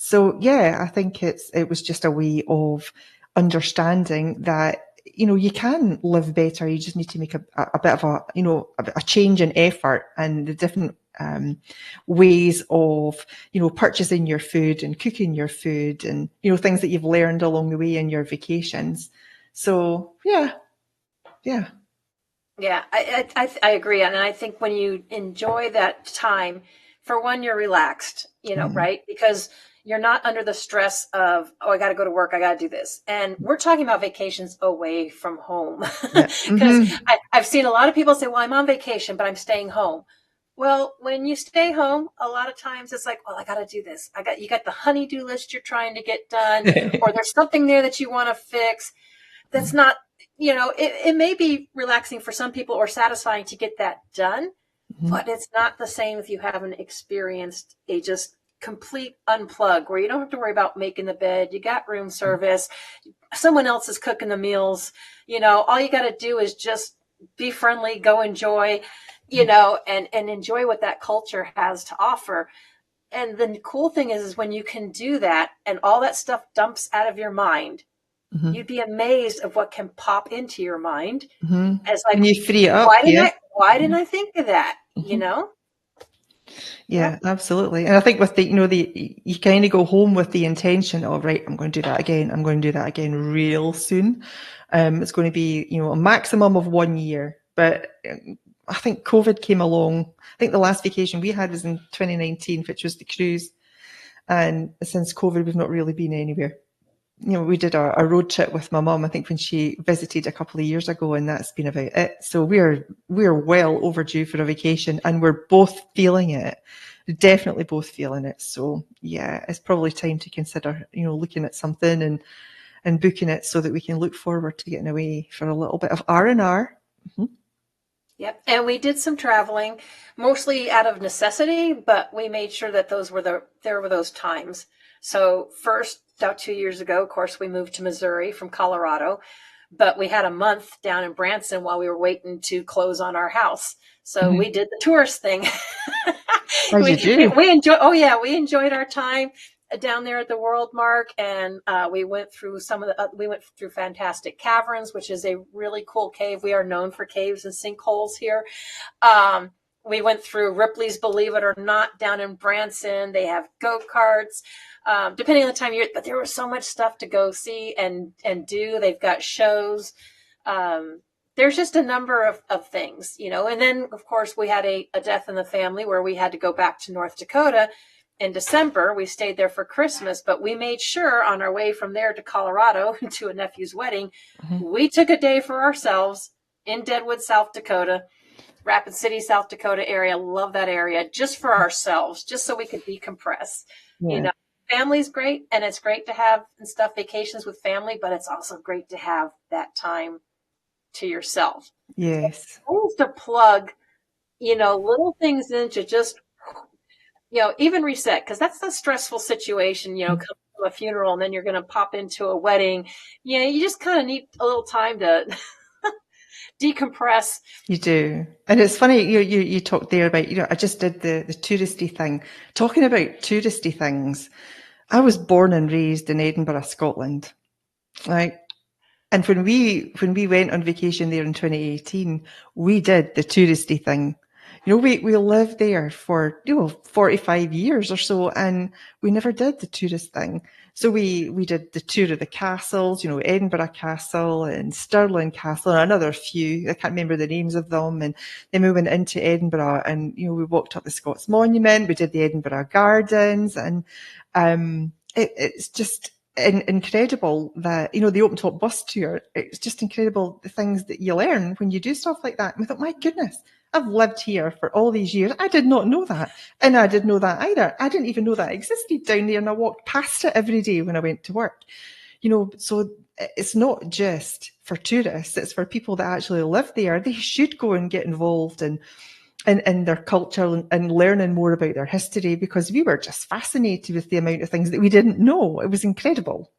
So yeah, I think it was just a way of understanding that, you can live better. You just need to make a bit of a change in effort, and the different ways of, purchasing your food and cooking your food, and, things that you've learned along the way in your vacations. So yeah. Yeah, I agree. And I think when you enjoy that time, for one, you're relaxed, right? Because you're not under the stress of, oh, I got to go to work. I got to do this. And we're talking about vacations away from home. Yeah. Because I've seen a lot of people say, well, I'm on vacation, but I'm staying home. Well, when you stay home, a lot of times it's like, well, I got to do this. You got the honey-do list you're trying to get done, or there's something there that you want to fix. That's not, it may be relaxing for some people or satisfying to get that done, but it's not the same if you haven't experienced a just complete unplug where you don't have to worry about making the bed. You got room service. Someone else is cooking the meals. All you got to do is just be friendly, go enjoy, and enjoy what that culture has to offer. And the cool thing is when you can do that and all that stuff dumps out of your mind, you'd be amazed of what can pop into your mind. As like, when you free it up, why didn't I think of that? Yeah, absolutely. And I think with you kind of go home with the intention of, right, I'm going to do that again. I'm going to do that again real soon. It's going to be, a maximum of 1 year. But I think COVID came along. I think the last vacation we had was in 2019, which was the cruise. And since COVID, we've not really been anywhere. We did a road trip with my mum, I think, when she visited a couple of years ago, and that's been about it. So we're well overdue for a vacation, and we're both feeling it. Definitely both feeling it. So yeah, it's probably time to consider, looking at something and booking it so that we can look forward to getting away for a little bit of R&R. Yep. And we did some traveling, mostly out of necessity, but we made sure that there were those times. So first, about 2 years ago, of course, we moved to Missouri from Colorado, but we had a month down in Branson while we were waiting to close on our house. So we did the tourist thing. We enjoyed our time down there at the World Mark, and we went through we went through Fantastic Caverns, which is a really cool cave. We are known for caves and sinkholes here. We went through Ripley's Believe It or Not down in Branson. They have go-karts. Depending on the time of year, but there was so much stuff to go see and do. They've got shows. There's just a number of things, and then of course we had a death in the family where we had to go back to North Dakota in December. We stayed there for Christmas, but we made sure on our way from there to Colorado to a nephew's wedding, we took a day for ourselves in Deadwood, South Dakota, Rapid City, South Dakota area. Love that area, just for ourselves, just so we could decompress. Yeah. Family's great, and it's great to have vacations with family, but it's also great to have that time to yourself. Yes. So to plug, little things into just, even reset, because that's the stressful situation, come to a funeral and then you're going to pop into a wedding. You just kind of need a little time to decompress. You do. And it's funny, you talked there about, I just did the touristy thing. Talking about touristy things, I was born and raised in Edinburgh, Scotland, right? And when we went on vacation there in 2018, we did the touristy thing. We lived there for 45 years or so, and we never did the tourist thing. So we did the tour of the castles, Edinburgh Castle and Stirling Castle and another few. I can't remember the names of them. And then we went into Edinburgh, and we walked up the Scots Monument. We did the Edinburgh Gardens, and it's just incredible that, the open top bus tour. It's just incredible the things that you learn when you do stuff like that. And I thought, my goodness, I've lived here for all these years. I did not know that. And I didn't know that either. I didn't even know that existed down there. And I walked past it every day when I went to work. So it's not just for tourists. It's for people that actually live there. They should go and get involved in their culture and learning more about their history, because we were just fascinated with the amount of things that we didn't know. It was incredible.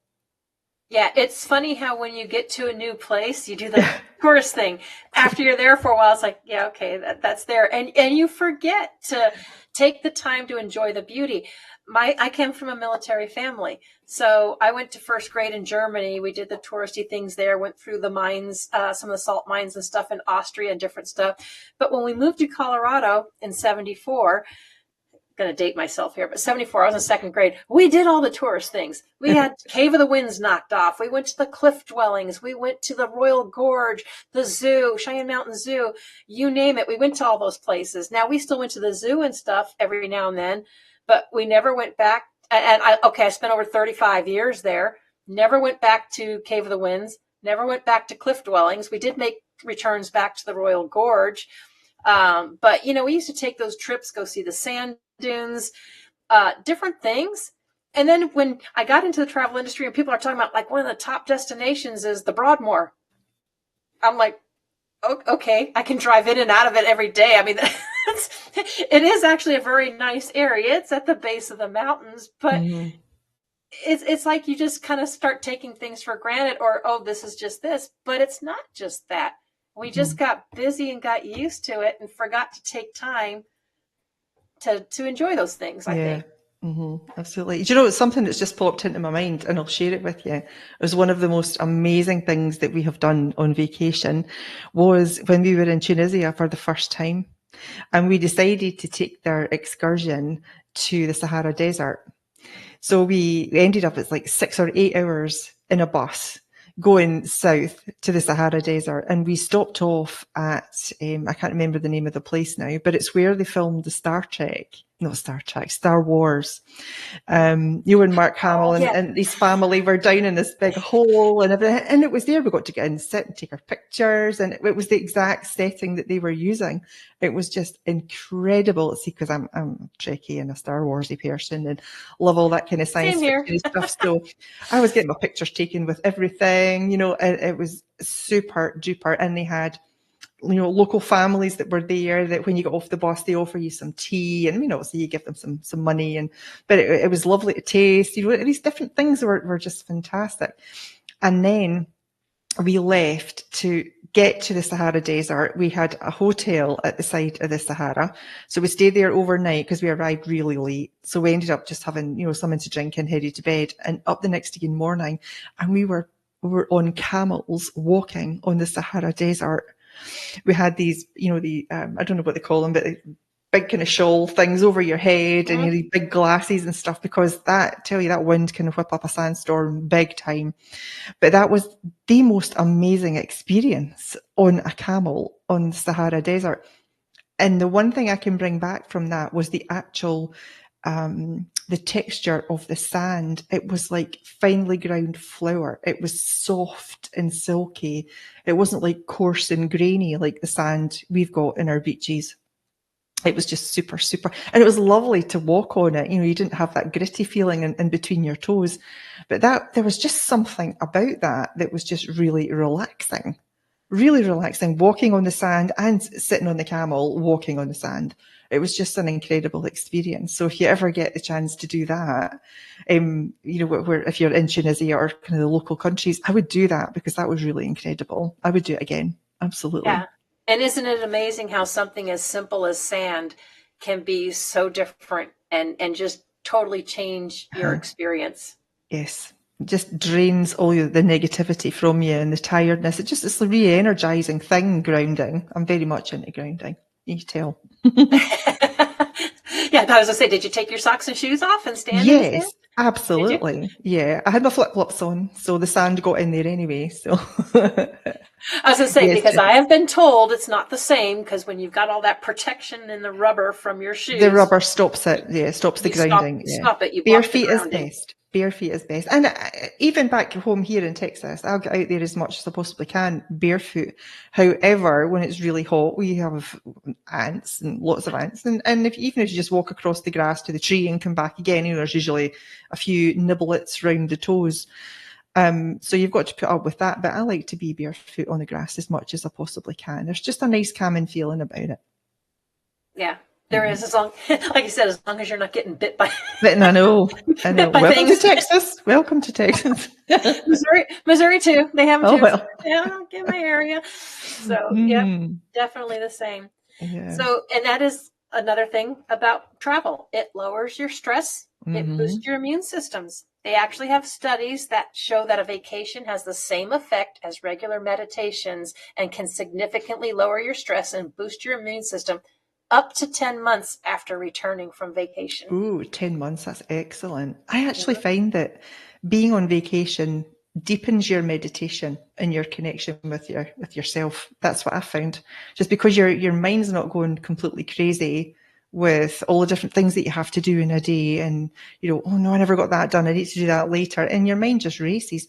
Yeah, it's funny how when you get to a new place, you do the tourist thing. After you're there for a while, it's like, yeah, okay, that's there. And you forget to take the time to enjoy the beauty. I came from a military family. So I went to first grade in Germany. We did the touristy things there, went through the mines, some of the salt mines and stuff in Austria and different stuff. But when we moved to Colorado in 74, going to date myself here, but 74, I was in second grade. We did all the tourist things. We had Cave of the Winds knocked off. We went to the cliff dwellings. We went to the Royal Gorge, the zoo, Cheyenne Mountain Zoo, you name it. We went to all those places. Now, we still went to the zoo and stuff every now and then, but we never went back. And I spent over 35 years there. Never went back to Cave of the Winds. Never went back to cliff dwellings. We did make returns back to the Royal Gorge. But, we used to take those trips, go see the sand dunes, different things. And then when I got into the travel industry and people are talking about like one of the top destinations is the Broadmoor, I'm like, okay, I can drive in and out of it every day. I mean, it is actually a very nice area. It's at the base of the mountains, but it's like you just kind of start taking things for granted, or, oh, this is just this, but it's not just that. We just got busy and got used to it and forgot to take time to enjoy those things, I think. Absolutely. Do you know, it's something that's just popped into my mind, and I'll share it with you. It was one of the most amazing things that we have done on vacation was when we were in Tunisia for the first time, and we decided to take their excursion to the Sahara Desert. So we ended up, it's like 6 or 8 hours in a bus going south to the Sahara Desert, and we stopped off at I can't remember the name of the place now, but it's where they filmed the Star Wars. You and Mark Hamill and his family were down in this big hole and everything, and it was there we got to get in, sit and take our pictures, and it was the exact setting that they were using. It was just incredible to see, because I'm a Trekkie and a Star Warsy person and love all that kind of science fiction stuff. So I was getting my pictures taken with everything, it was super duper. And they had, local families that were there that when you got off the bus, they offer you some tea, and, so you give them some money, but it was lovely to taste. These different things were just fantastic. And then we left to get to the Sahara Desert. We had a hotel at the side of the Sahara. So we stayed there overnight because we arrived really late. So we ended up just having, something to drink and headed to bed, and up the next day in the morning. And we were on camels walking on the Sahara Desert. We had these, I don't know what they call them, but big kind of shawl things over your head, and these big glasses and stuff, because that wind can whip up a sandstorm big time. But that was the most amazing experience on a camel on the Sahara Desert. And the one thing I can bring back from that was the actual, the texture of the sand. It was like finely ground flour. It was soft and silky. It wasn't like coarse and grainy like the sand we've got in our beaches. It was just super, super. And it was lovely to walk on it. You didn't have that gritty feeling in between your toes. But there was just something about that was just really relaxing. Really relaxing, walking on the sand and sitting on the camel, walking on the sand. It was just an incredible experience. So if you ever get the chance to do that, if you're in Tunisia or kind of the local countries, I would do that, because that was really incredible. I would do it again. Absolutely. Yeah. And isn't it amazing how something as simple as sand can be so different and just totally change your experience? Yes. It just drains all the negativity from you and the tiredness. It's a re-energizing thing, grounding. I'm very much into grounding. You can tell. Yeah, I was going to say, did you take your socks and shoes off and stand in the sand? Yes, absolutely. Yeah, I had my flip-flops on, so the sand got in there anyway. So I was going to say, because I have been told it's not the same, because when you've got all that protection in the rubber from your shoes, the rubber stops it. Yeah, stops the grounding. Stop it. You bare feet is best. Bare feet is best. And even back home here in Texas, I'll get out there as much as I possibly can barefoot. However, when it's really hot, we have ants and lots of ants. And even if you just walk across the grass to the tree and come back again, there's usually a few nibblets round the toes. So you've got to put up with that. But I like to be barefoot on the grass as much as I possibly can. There's just a nice calming feeling about it. Yeah. There is, as long, like you said, as long as you're not getting bit by I know. bit by Welcome to things. Texas. Welcome to Texas. Missouri too. They have them Oh, too. well. Yeah, I don't get my area. So, yep, definitely the same. Yeah. So, and that is another thing about travel. It lowers your stress. It boosts your immune systems. They actually have studies that show that a vacation has the same effect as regular meditations and can significantly lower your stress and boost your immune system up to 10 months after returning from vacation. Ooh, 10 months. That's excellent. I actually find that being on vacation deepens your meditation and your connection with yourself. That's what I found. Just because your mind's not going completely crazy with all the different things that you have to do in a day, and oh no, I never got that done, I need to do that later, and your mind just races.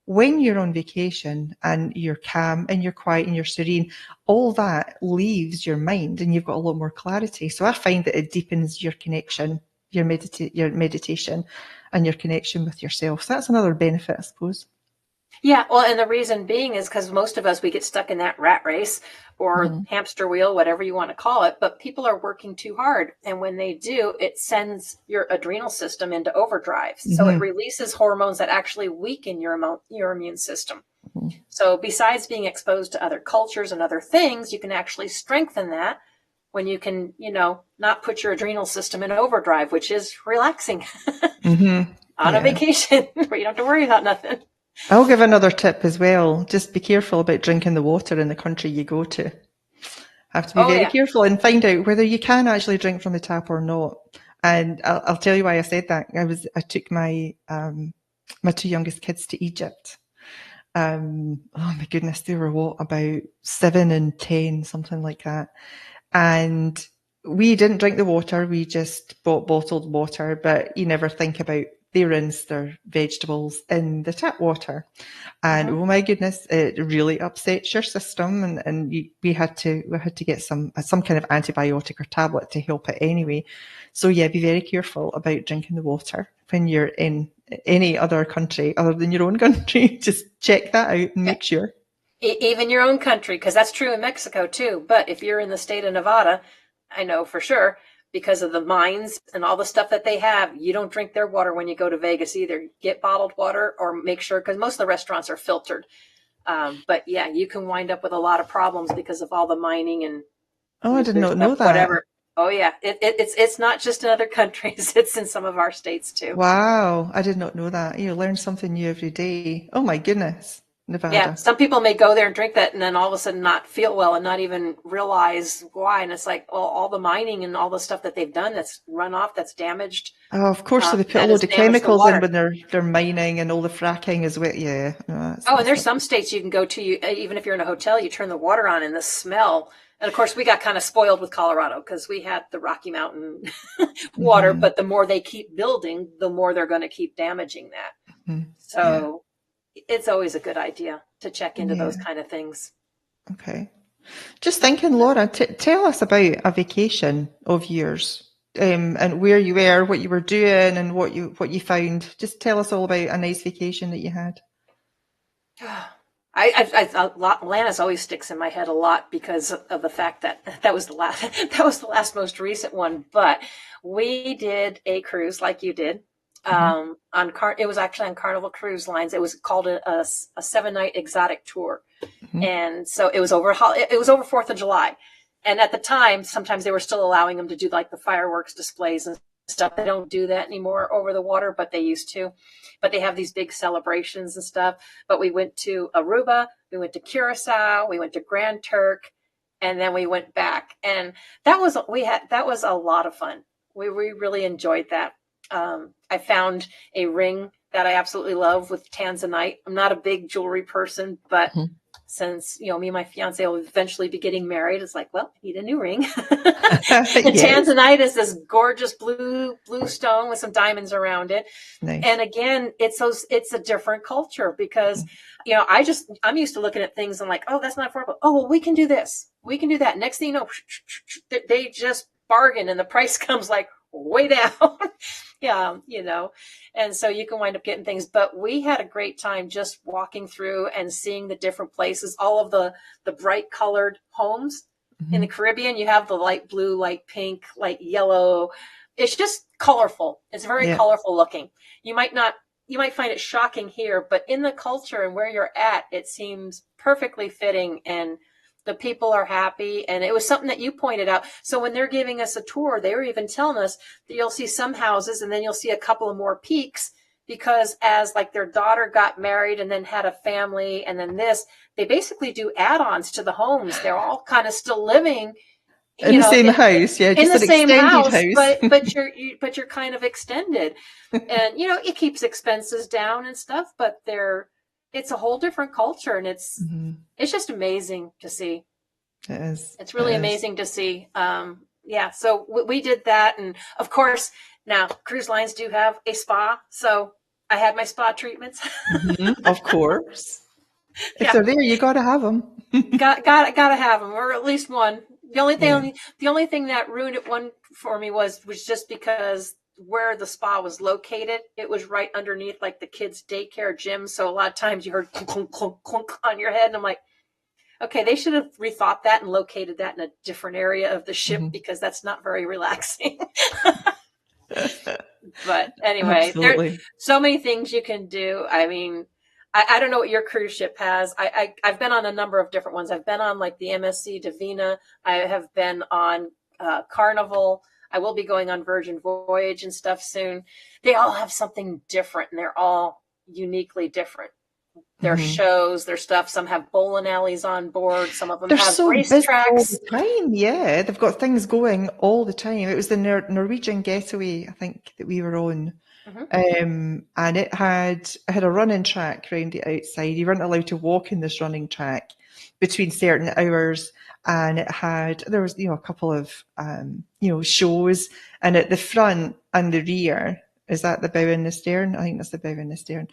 When you're on vacation and you're calm and you're quiet and you're serene, all that leaves your mind and you've got a lot more clarity. So I find that it deepens your connection, your meditation and your connection with yourself. So that's another benefit, I suppose. Yeah, well, and the reason being is because most of us, we get stuck in that rat race or hamster wheel, whatever you want to call it, but people are working too hard. And when they do, it sends your adrenal system into overdrive. So it releases hormones that actually weaken your immune system. So besides being exposed to other cultures and other things, you can actually strengthen that when you can, not put your adrenal system in overdrive, which is relaxing on a vacation where you don't have to worry about nothing. I'll give another tip as well. Just be careful about drinking the water in the country you go to. Have to be very careful and find out whether you can actually drink from the tap or not. And I'll tell you why I said that. I took my my two youngest kids to Egypt. Oh my goodness, they were about 7 and 10, something like that. And we didn't drink the water. We just bought bottled water, but you never think about they rinse their vegetables in the tap water. And oh my goodness, it really upsets your system. And we had to get some kind of antibiotic or tablet to help it anyway. So yeah, be very careful about drinking the water when you're in any other country other than your own country. Just check that out and make sure. Even your own country, because that's true in Mexico too. But if you're in the state of Nevada, I know for sure, because of the mines and all the stuff that they have, you don't drink their water when you go to Vegas either. Get bottled water or make sure, because most of the restaurants are filtered. But yeah, you can wind up with a lot of problems because of all the mining and I did not know that. Whatever. Oh yeah, it's not just in other countries; it's in some of our states too. Wow, I did not know that. You learn something new every day. Oh my goodness, Nevada. Yeah, some people may go there and drink that and then all of a sudden not feel well and not even realize why. And it's like, well, all the mining and all the stuff that they've done that's run off, that's damaged. Oh, of course, so they put a load of chemicals in when they're mining and all the fracking is wet. Yeah. No, and there's some states you can go to, even if you're in a hotel, you turn the water on and the smell. And of course, we got kind of spoiled with Colorado because we had the Rocky Mountain water, but the more they keep building, the more they're going to keep damaging that. So it's always a good idea to check into those kind of things. Okay. Just thinking, Laura, tell us about a vacation of yours, and where you were, what you were doing, and what you found. Just tell us all about a nice vacation that you had. Atlantis always sticks in my head a lot because of the fact that was the last most recent one. But we did a cruise like you did. It was actually on Carnival Cruise Lines. It was called a 7-night exotic tour. And so it was over 4th of July. And at the time, sometimes they were still allowing them to do like the fireworks displays and stuff. They don't do that anymore over the water, but they used to. But they have these big celebrations and stuff. But we went to Aruba, we went to Curacao, we went to Grand Turk, and then we went back. And that was a lot of fun. We really enjoyed that. I found a ring that I absolutely love with tanzanite. I'm not a big jewelry person, but since, me and my fiance will eventually be getting married, it's like, well, I need a new ring. Tanzanite is this gorgeous blue stone with some diamonds around it. Nice. And again, it's a different culture because, I'm used to looking at things and like, oh, that's not affordable. Oh, well, we can do this. We can do that. Next thing you know, they just bargain and the price comes like way down. And so you can wind up getting things, but we had a great time just walking through and seeing the different places, all of the bright colored homes. In the Caribbean, you have the light blue, light pink, light yellow. It's just colorful. It's very colorful looking. You might find it shocking here, but in the culture and where you're at, it seems perfectly fitting, and the people are happy. And it was something that you pointed out. So when they're giving us a tour, they were even telling us that you'll see some houses and then you'll see a couple of more peaks, because as like their daughter got married and then had a family and then this, they basically do add-ons to the homes. They're all kind of still living in the same house, yeah, in just the an same extended house, house. but you're kind of extended, and it keeps expenses down and stuff. But it's a whole different culture, and it's just amazing to see. It is. It's really amazing to see. Yeah, so we did that, and of course now cruise lines do have a spa, so I had my spa treatments. Of course. If they're there, you got to have them. Gotta have them, or at least one. The only thing that ruined it for me was just because where the spa was located, it was right underneath like the kids' daycare gym. So a lot of times you heard clunk, clunk, clunk on your head, and I'm like, okay, they should have rethought that and located that in a different area of the ship, because that's not very relaxing. But anyway, there's so many things you can do. I mean, I don't know what your cruise ship has. I've been on a number of different ones. I've been on like the MSC Divina. I have been on Carnival. I will be going on Virgin Voyage and stuff soon. They all have something different, and they're all uniquely different. Their shows, their stuff. Some have bowling alleys on board. Some of them have racetracks. All the time, yeah. They've got things going all the time. It was the Norwegian Getaway, I think, that we were on. And it had a running track around the outside. You weren't allowed to walk in this running track between certain hours. And there was a couple of, shows. And at the front and the rear, is that the bow and the stern? I think that's the bow and the stern.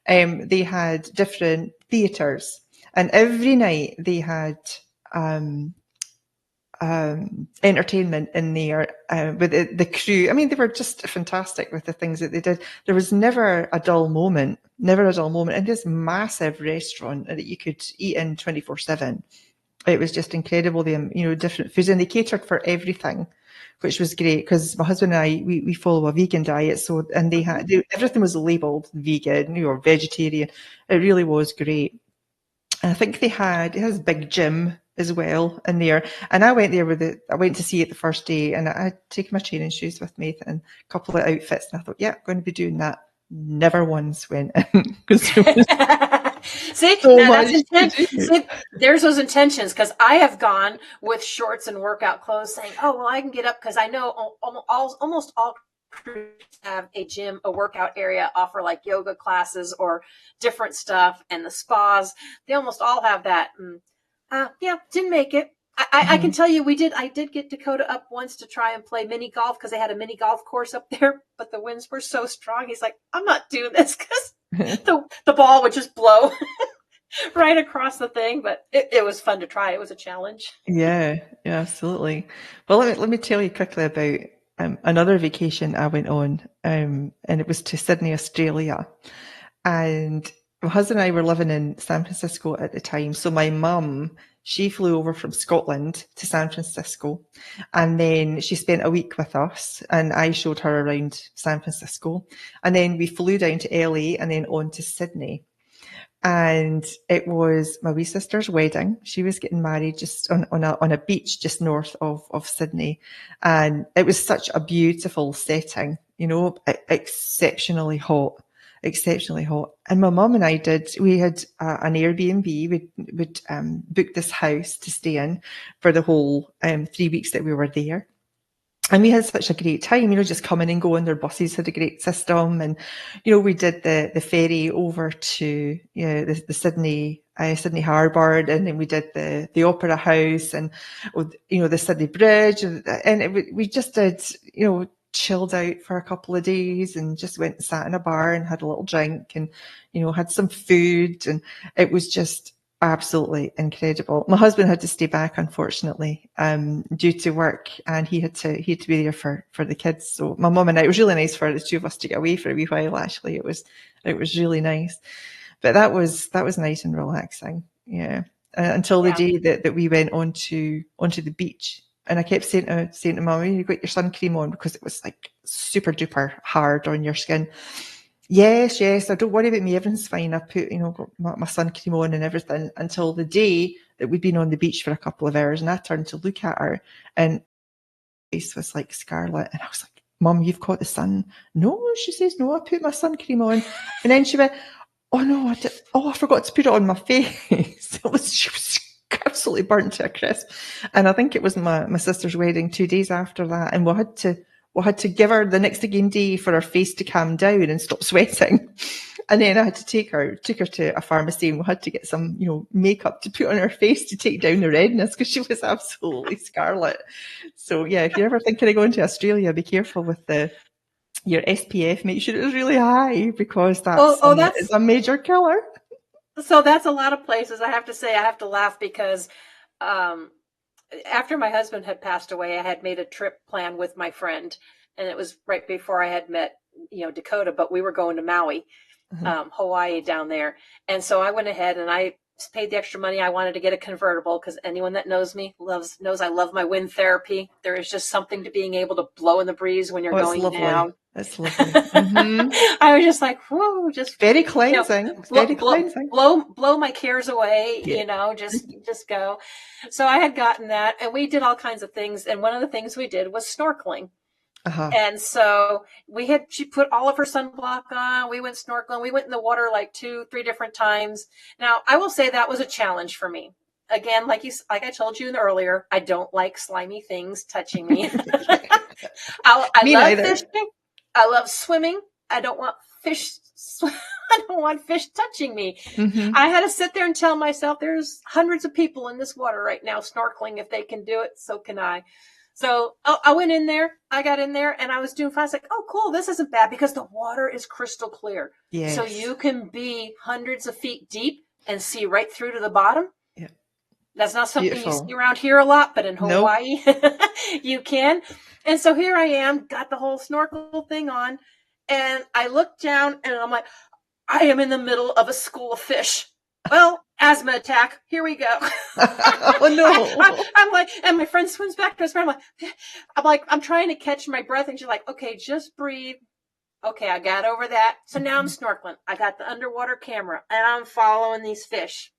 They had different theatres, and every night they had entertainment in there with the crew. I mean, they were just fantastic with the things that they did. There was never a dull moment. And this massive restaurant that you could eat in 24/7. It was just incredible. The different foods, and they catered for everything, which was great, because my husband and I, we follow a vegan diet. So, and everything was labelled vegan or vegetarian. It really was great. And I think it has a big gym as well in there. And I went there I went to see it the first day, and I had taken my training shoes with me and a couple of outfits. And I thought, I'm going to be doing that. Never once went in. See, that's See, there's those intentions, because I have gone with shorts and workout clothes saying, oh, well, I can get up, because I know almost all cruises have a gym, a workout area, offer like yoga classes or different stuff, and the spas, they almost all have that. Didn't make it. I can tell you I did get Dakota up once to try and play mini golf, because they had a mini golf course up there, but the winds were so strong. He's like, I'm not doing this, because the ball would just blow right across the thing. But it was fun to try. It was a challenge. Yeah, absolutely. Well, let me tell you quickly about another vacation I went on, and it was to Sydney, Australia. And my husband and I were living in San Francisco at the time. So my mum, she flew over from Scotland to San Francisco, and then she spent a week with us, and I showed her around San Francisco. And then we flew down to LA and then on to Sydney. And it was my wee sister's wedding. She was getting married just on a beach just north of Sydney. And it was such a beautiful setting, exceptionally hot. And my mum and I we had an Airbnb. We'd booked this house to stay in for the whole 3 weeks that we were there. And we had such a great time, just coming and going. Their buses had a great system. And, we did the ferry over to, the Sydney Harbour. And then we did the Opera House and, the Sydney Bridge. And we just did, chilled out for a couple of days and just went and sat in a bar and had a little drink and, had some food. And it was just absolutely incredible. My husband had to stay back, unfortunately, due to work, and he had to be there for the kids. So my mum and I, it was really nice for the two of us to get away for a wee while. Actually, it was really nice. But that was nice and relaxing. Yeah. until the Yeah. day that we went onto the beach. And I kept saying to Mummy, you got your sun cream on, because it was like super duper hard on your skin. Yes, I don't worry about me. Everything's fine. I put, got my sun cream on and everything, until the day that we'd been on the beach for a couple of hours, and I turned to look at her and her face was like scarlet. And I was like, Mum, you've caught the sun. No, she says, no, I put my sun cream on. And then she went, oh no, I forgot to put it on my face. She was absolutely burnt to a crisp. And I think it was my sister's wedding 2 days after that. And we had to give her the next again day for her face to calm down and stop sweating. And then I had to took her to a pharmacy, and we had to get some, makeup to put on her face to take down the redness, because she was absolutely scarlet. So yeah, if you're ever thinking of going to Australia, be careful with your SPF. Make sure it's really high, because it's a major killer. So that's a lot of places. I have to say, I have to laugh because after my husband had passed away, I had made a trip plan with my friend, and it was right before I had met, Dakota, but we were going to Maui, Hawaii down there. And so I went ahead and I paid the extra money. I wanted to get a convertible, because anyone that knows me knows I love my wind therapy. There is just something to being able to blow in the breeze when you're going down. It's lovely. Mm-hmm. I was just like, whoa, just very cleansing. Cleansing. Blow my cares away, yeah. Just go. So I had gotten that, and we did all kinds of things. And one of the things we did was snorkeling. Uh-huh. And so she put all of her sunblock on. We went snorkeling. We went in the water like 2-3 different times. Now, I will say that was a challenge for me. Again, like I told you earlier, I don't like slimy things touching me. I love fishing. I love swimming. I don't want fish. I don't want fish touching me. Mm-hmm. I had to sit there and tell myself, there's hundreds of people in this water right now snorkeling. If they can do it, so can I. So I went in there, I got in there, and I was doing fine. I was like, oh, cool, this isn't bad, because the water is crystal clear. Yes. So you can be hundreds of feet deep and see right through to the bottom. Yeah. That's not something you see around here a lot, but in Hawaii, you can. And so here I am, got the whole snorkel thing on, and I look down, and I'm like, I am in the middle of a school of fish. Well, asthma attack. Here we go. Oh no! I'm like, and my friend swims back to us. I'm like, I'm trying to catch my breath, and she's like, okay, just breathe. Okay, I got over that. So now I'm snorkeling. I got the underwater camera, and I'm following these fish.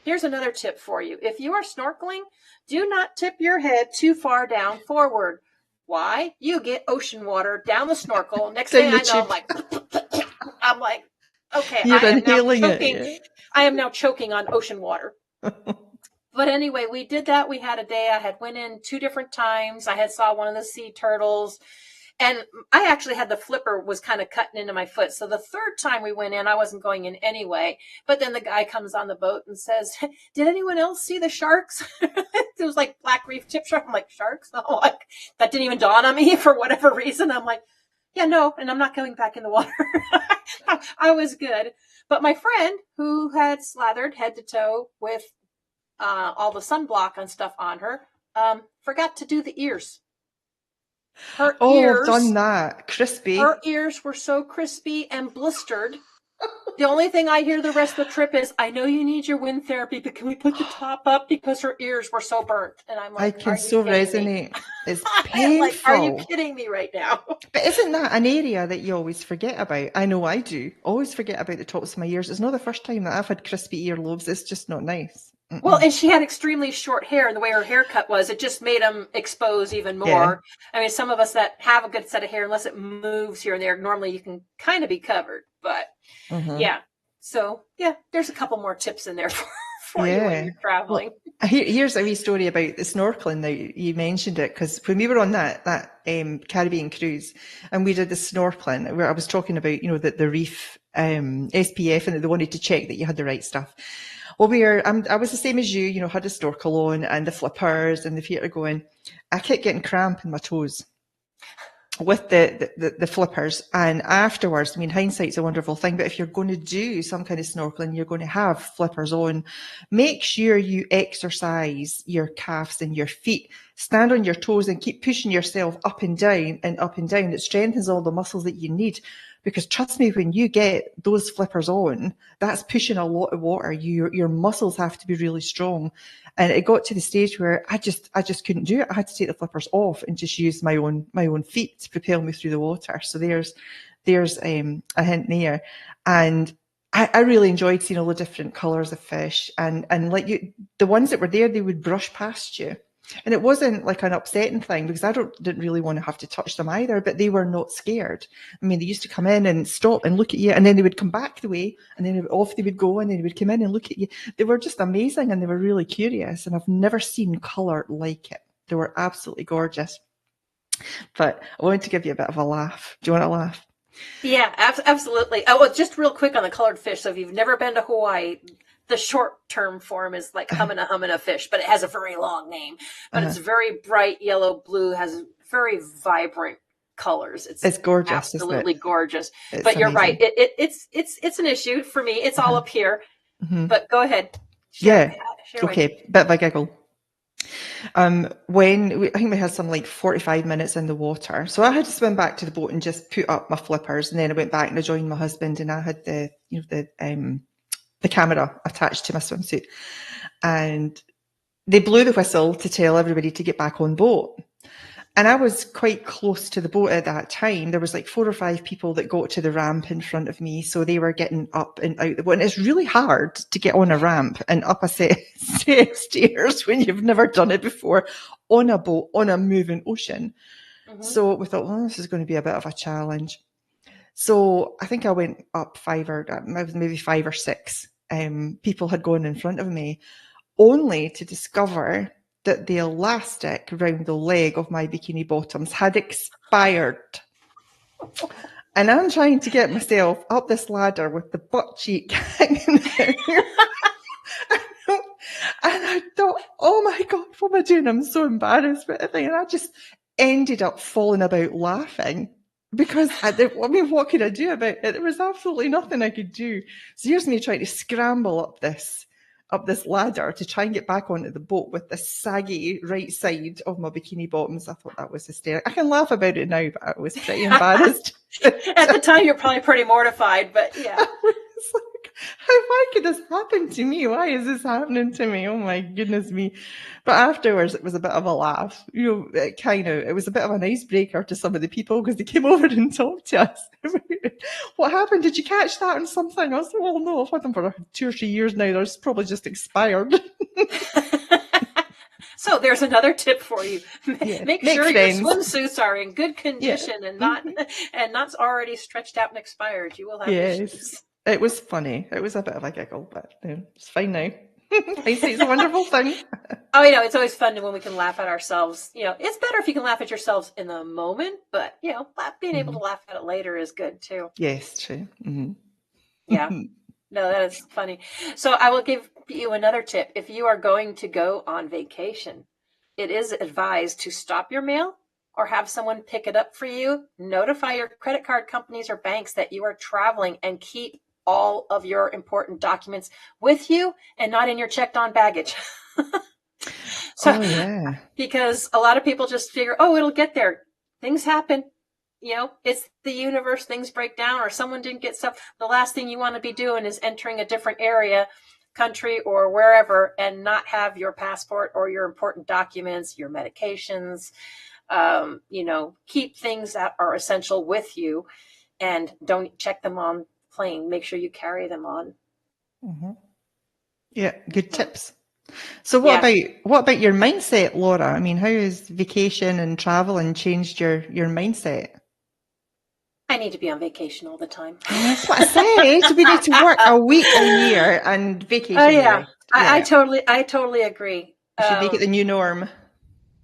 Here's another tip for you: if you are snorkeling, do not tip your head too far down forward. Why? You get ocean water down the snorkel. Next thing I know, I'm like, okay, I am now choking on ocean water. But anyway, we did that. We had a day. I had went in 2 different times. I had saw one of the sea turtles, and I actually had the flipper was kind of cutting into my foot. So the 3rd time we went in, I wasn't going in anyway. But then the guy comes on the boat and says, did anyone else see the sharks? It was like black reef tip shark. I'm like, sharks? Oh, like, that didn't even dawn on me for whatever reason. I'm like, yeah, no, and I'm not going back in the water. I was good. But my friend, who had slathered head to toe with all the sunblock and stuff on her, forgot to do the ears. Her ears, I've done that. Crispy. Her ears were so crispy and blistered. The only thing I hear the rest of the trip is, I know you need your wind therapy, but can we put the top up, because her ears were so burnt? And I'm like, I can so resonate. It's painful. Like, are you kidding me right now? But isn't that an area that you always forget about? I know I do. Always forget about the tops of my ears. It's not the first time that I've had crispy earlobes. It's just not nice. Mm-mm. Well, and she had extremely short hair, and the way her haircut was, it just made them expose even more. Yeah. I mean, some of us that have a good set of hair, unless it moves here and there, normally you can kind of be covered. But yeah. So yeah, there's a couple more tips in there for you when you're traveling. Well, here's a wee story about the snorkeling. Now you mentioned it, because when we were on that Caribbean cruise and we did the snorkeling, where I was talking about, the reef SPF, and they wanted to check that you had the right stuff. Well, I was the same as you, had a snorkel on and the flippers and the feet are going. I kept getting cramp in my toes with the flippers. And afterwards, I mean, hindsight's a wonderful thing, but if you're going to do some kind of snorkeling, you're going to have flippers on. Make sure you exercise your calves and your feet stand on your toes and keep pushing yourself up and down and up and down. It strengthens all the muscles that you need. Because trust me, when you get those flippers on, that's pushing a lot of water. Your muscles have to be really strong. And it got to the stage where I just couldn't do it. I had to take the flippers off and just use my own feet to propel me through the water. So there's a hint there. And I really enjoyed seeing all the different colours of fish, and like the ones that were there, they would brush past you. And it wasn't like an upsetting thing, because I didn't really want to have to touch them either, but they were not scared. I mean, they used to come in and stop and look at you, and then they would come back the way, and then off they would go, and then they would come in and look at you. They were just amazing, and they were really curious, and I've never seen colour like it. They were absolutely gorgeous. But I wanted to give you a bit of a laugh. Do you want a laugh? Yeah, absolutely. Oh, well, just real quick on the colored fish. So if you've never been to Hawaii, the short-term form is like humana fish, but it has a very long name. But it's very bright yellow, blue, has very vibrant colors. It's gorgeous, absolutely isn't it? gorgeous. It's but you're amazing. right. It's an issue for me. It's all up here. But go ahead. Share away. Bit of a giggle. I think we had some like 45 minutes in the water. So I had to swim back to the boat and just put up my flippers. And then I went back and I joined my husband, and I had the camera attached to my swimsuit. And they blew the whistle to tell everybody to get back on boat. And I was quite close to the boat at that time. There was like 4 or 5 people that got to the ramp in front of me. So they were getting up and out the boat. And it's really hard to get on a ramp and up a set of stairs when you've never done it before on a boat, on a moving ocean. So we thought, well, this is going to be a bit of a challenge. So I think I went up 5 or 6 people had gone in front of me, only to discover that the elastic around the leg of my bikini bottoms had expired. And I'm trying to get myself up this ladder with the butt cheek hanging out. And I thought, oh my God, what am I doing? I'm so embarrassed. And I just ended up falling about laughing. Because, what could I do about it? There was absolutely nothing I could do. So here's me trying to scramble up this ladder to try and get back onto the boat with the saggy right side of my bikini bottoms. I thought that was hysterical. I can laugh about it now, but I was pretty embarrassed. At the time, you're probably pretty mortified, but yeah. It's like, why could this happen to me? Why is this happening to me? Oh my goodness me. But afterwards, it was a bit of a laugh. It was a bit of an icebreaker to some of the people, because they came over and talked to us. What happened? Did you catch that on something? I was like, well, no, I've had them for 2 or 3 years now. They're probably just expired. So there's another tip for you. Make sure friends. your swimsuits are in good condition and not already stretched out and expired. You will have issues. It was funny. It was a bit of a giggle, but it's fine now. It's a wonderful thing. Oh, it's always fun when we can laugh at ourselves. It's better if you can laugh at yourselves in the moment, but being able to laugh at it later is good too. Yes, true. Mm-hmm. Yeah. No, that is funny. So I will give you another tip. If you are going to go on vacation, it is advised to stop your mail or have someone pick it up for you. Notify your credit card companies or banks that you are traveling, and keep all of your important documents with you and not in your checked on baggage. Because a lot of people just figure, it'll get there. Things happen. It's the universe, things break down, or someone didn't get stuff. The last thing you want to be doing is entering a different area, country, or wherever, and not have your passport or your important documents, your medications. Keep things that are essential with you, and don't check them on plane. Make sure you carry them on. Mm-hmm. Yeah, good tips. So what about your mindset, Laura? I mean, how has vacation and traveling changed your mindset? I need to be on vacation all the time. That's what I said. We need to work a week a year and vacation. Oh yeah, I totally agree. You should make it the new norm.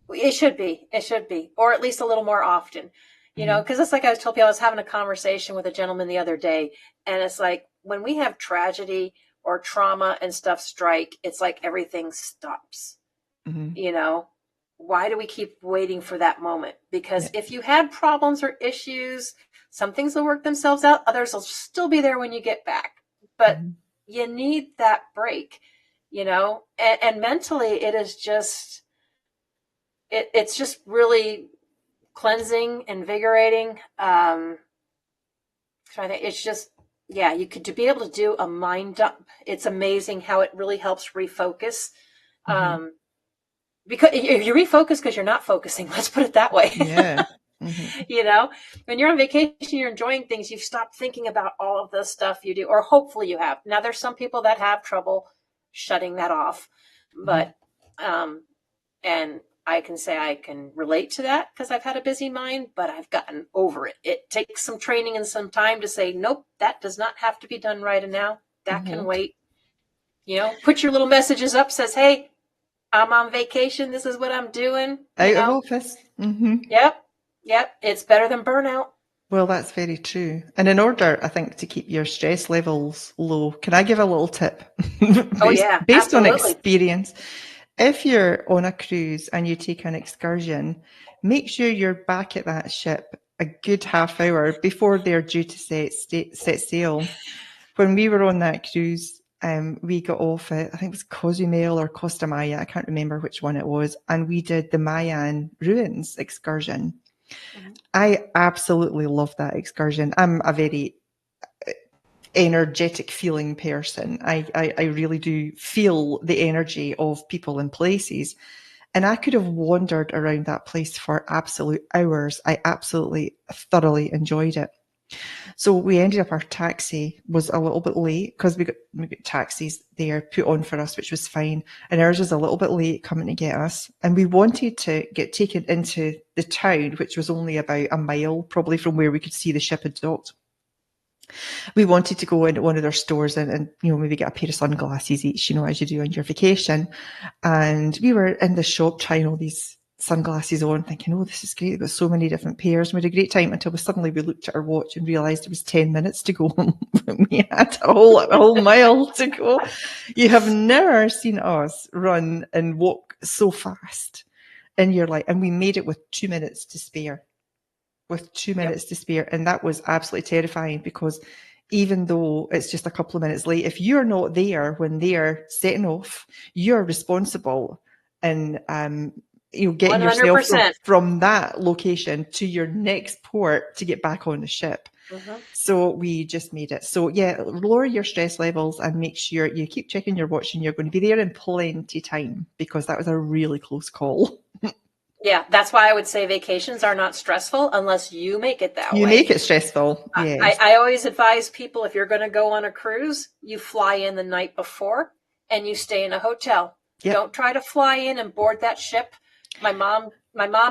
It should be, or at least a little more often. Because it's like I was told people. I was having a conversation with a gentleman the other day, and it's like when we have tragedy or trauma and stuff strike, it's like everything stops. Mm-hmm. Why do we keep waiting for that moment? Because if you had problems or issues, some things will work themselves out. Others will still be there when you get back. But you need that break, and mentally it is just, it's just really cleansing, invigorating. So I think it's just, yeah, you could to be able to do a mind dump. It's amazing how it really helps refocus. Because if you refocus because you're not focusing, let's put it that way. Yeah. You know, when you're on vacation, you're enjoying things, you've stopped thinking about all of the stuff you do, or hopefully you have. Now, there's some people that have trouble shutting that off, but, and I can say I can relate to that because I've had a busy mind, but I've gotten over it. It takes some training and some time to say, nope, that does not have to be done right now. That can wait. You know, put your little messages up, says, hey, I'm on vacation. This is what I'm doing. Out of office. Yep. It's better than burnout. Well, that's very true. And in order, I think, to keep your stress levels low, can I give a little tip? Based on experience. If you're on a cruise and you take an excursion, make sure you're back at that ship a good half hour before they're due to set sail. When we were on that cruise, we got off at, I think it was Cozumel or Costa Maya, I can't remember which one it was, and we did the Mayan ruins excursion. I absolutely love that excursion. I'm a very energetic feeling person. I really do feel the energy of people and places. And I could have wandered around that place for absolute hours. I absolutely thoroughly enjoyed it. So we ended up, our taxi was a little bit late because we got taxis there put on for us, which was fine. And ours was a little bit late coming to get us. And we wanted to get taken into the town, which was only about a mile probably from where we could see the ship had docked. We wanted to go into one of their stores and maybe get a pair of sunglasses each, as you do on your vacation. And we were in the shop trying all these sunglasses on, thinking, oh, this is great. They've got so many different pairs. And we had a great time until we looked at our watch and realised it was 10 minutes to go. We had a whole mile to go. You have never seen us run and walk so fast. And we made it with 2 minutes to spare. And that was absolutely terrifying because even though it's just a couple of minutes late, if you're not there when they're setting off, you're responsible in getting 100%. Yourself from that location to your next port to get back on the ship. So we just made it. So yeah, lower your stress levels and make sure you keep checking your watch and you're going to be there in plenty time because that was a really close call. Yeah, that's why I would say vacations are not stressful unless you make it that way. You make it stressful. Yes. I always advise people, if you're going to go on a cruise, you fly in the night before and you stay in a hotel. Yep. Don't try to fly in and board that ship. My mom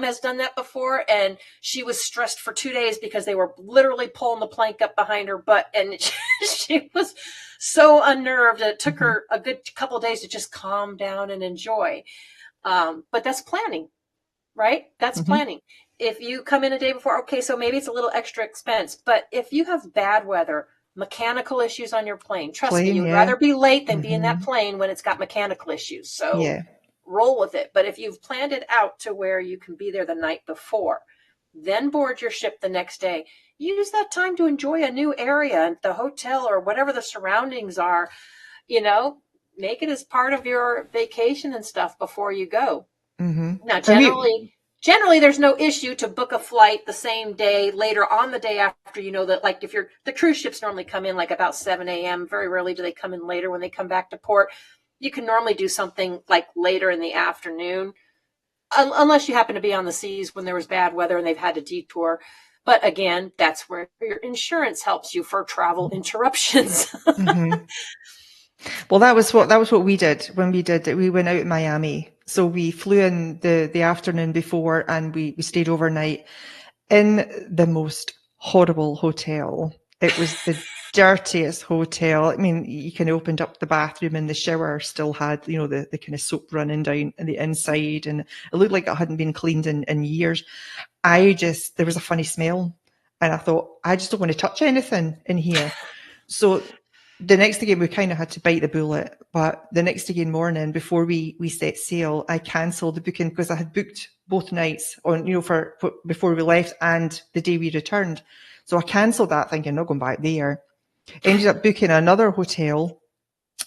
has done that before, and she was stressed for 2 days because they were literally pulling the plank up behind her butt, and she was so unnerved. It took her a good couple of days to just calm down and enjoy. But that's planning. Right? That's planning. If you come in a day before, okay, so maybe it's a little extra expense. But if you have bad weather, mechanical issues on your plane, trust me, you'd rather be late than be in that plane when it's got mechanical issues. So roll with it. But if you've planned it out to where you can be there the night before, then board your ship the next day, use that time to enjoy a new area, the hotel or whatever the surroundings are, make it as part of your vacation and stuff before you go. Now, generally, there's no issue to book a flight the same day, later on the day after, that, like if the cruise ships normally come in like about 7 a.m. Very rarely do they come in later when they come back to port. You can normally do something like later in the afternoon, unless you happen to be on the seas when there was bad weather and they've had to detour. But again, that's where your insurance helps you for travel interruptions. Well, that was what we did when we did it. We went out in Miami. So we flew in the afternoon before and we stayed overnight in the most horrible hotel. It was the dirtiest hotel. I mean, you kind of opened up the bathroom and the shower still had, the kind of soap running down the inside, and it looked like it hadn't been cleaned in years. There was a funny smell, and I thought, I just don't want to touch anything in here. So the next again, we kind of had to bite the bullet, but the next again morning before we set sail, I cancelled the booking because I had booked both nights on, for before we left and the day we returned. So I cancelled that thinking, not going back there. Ended up booking another hotel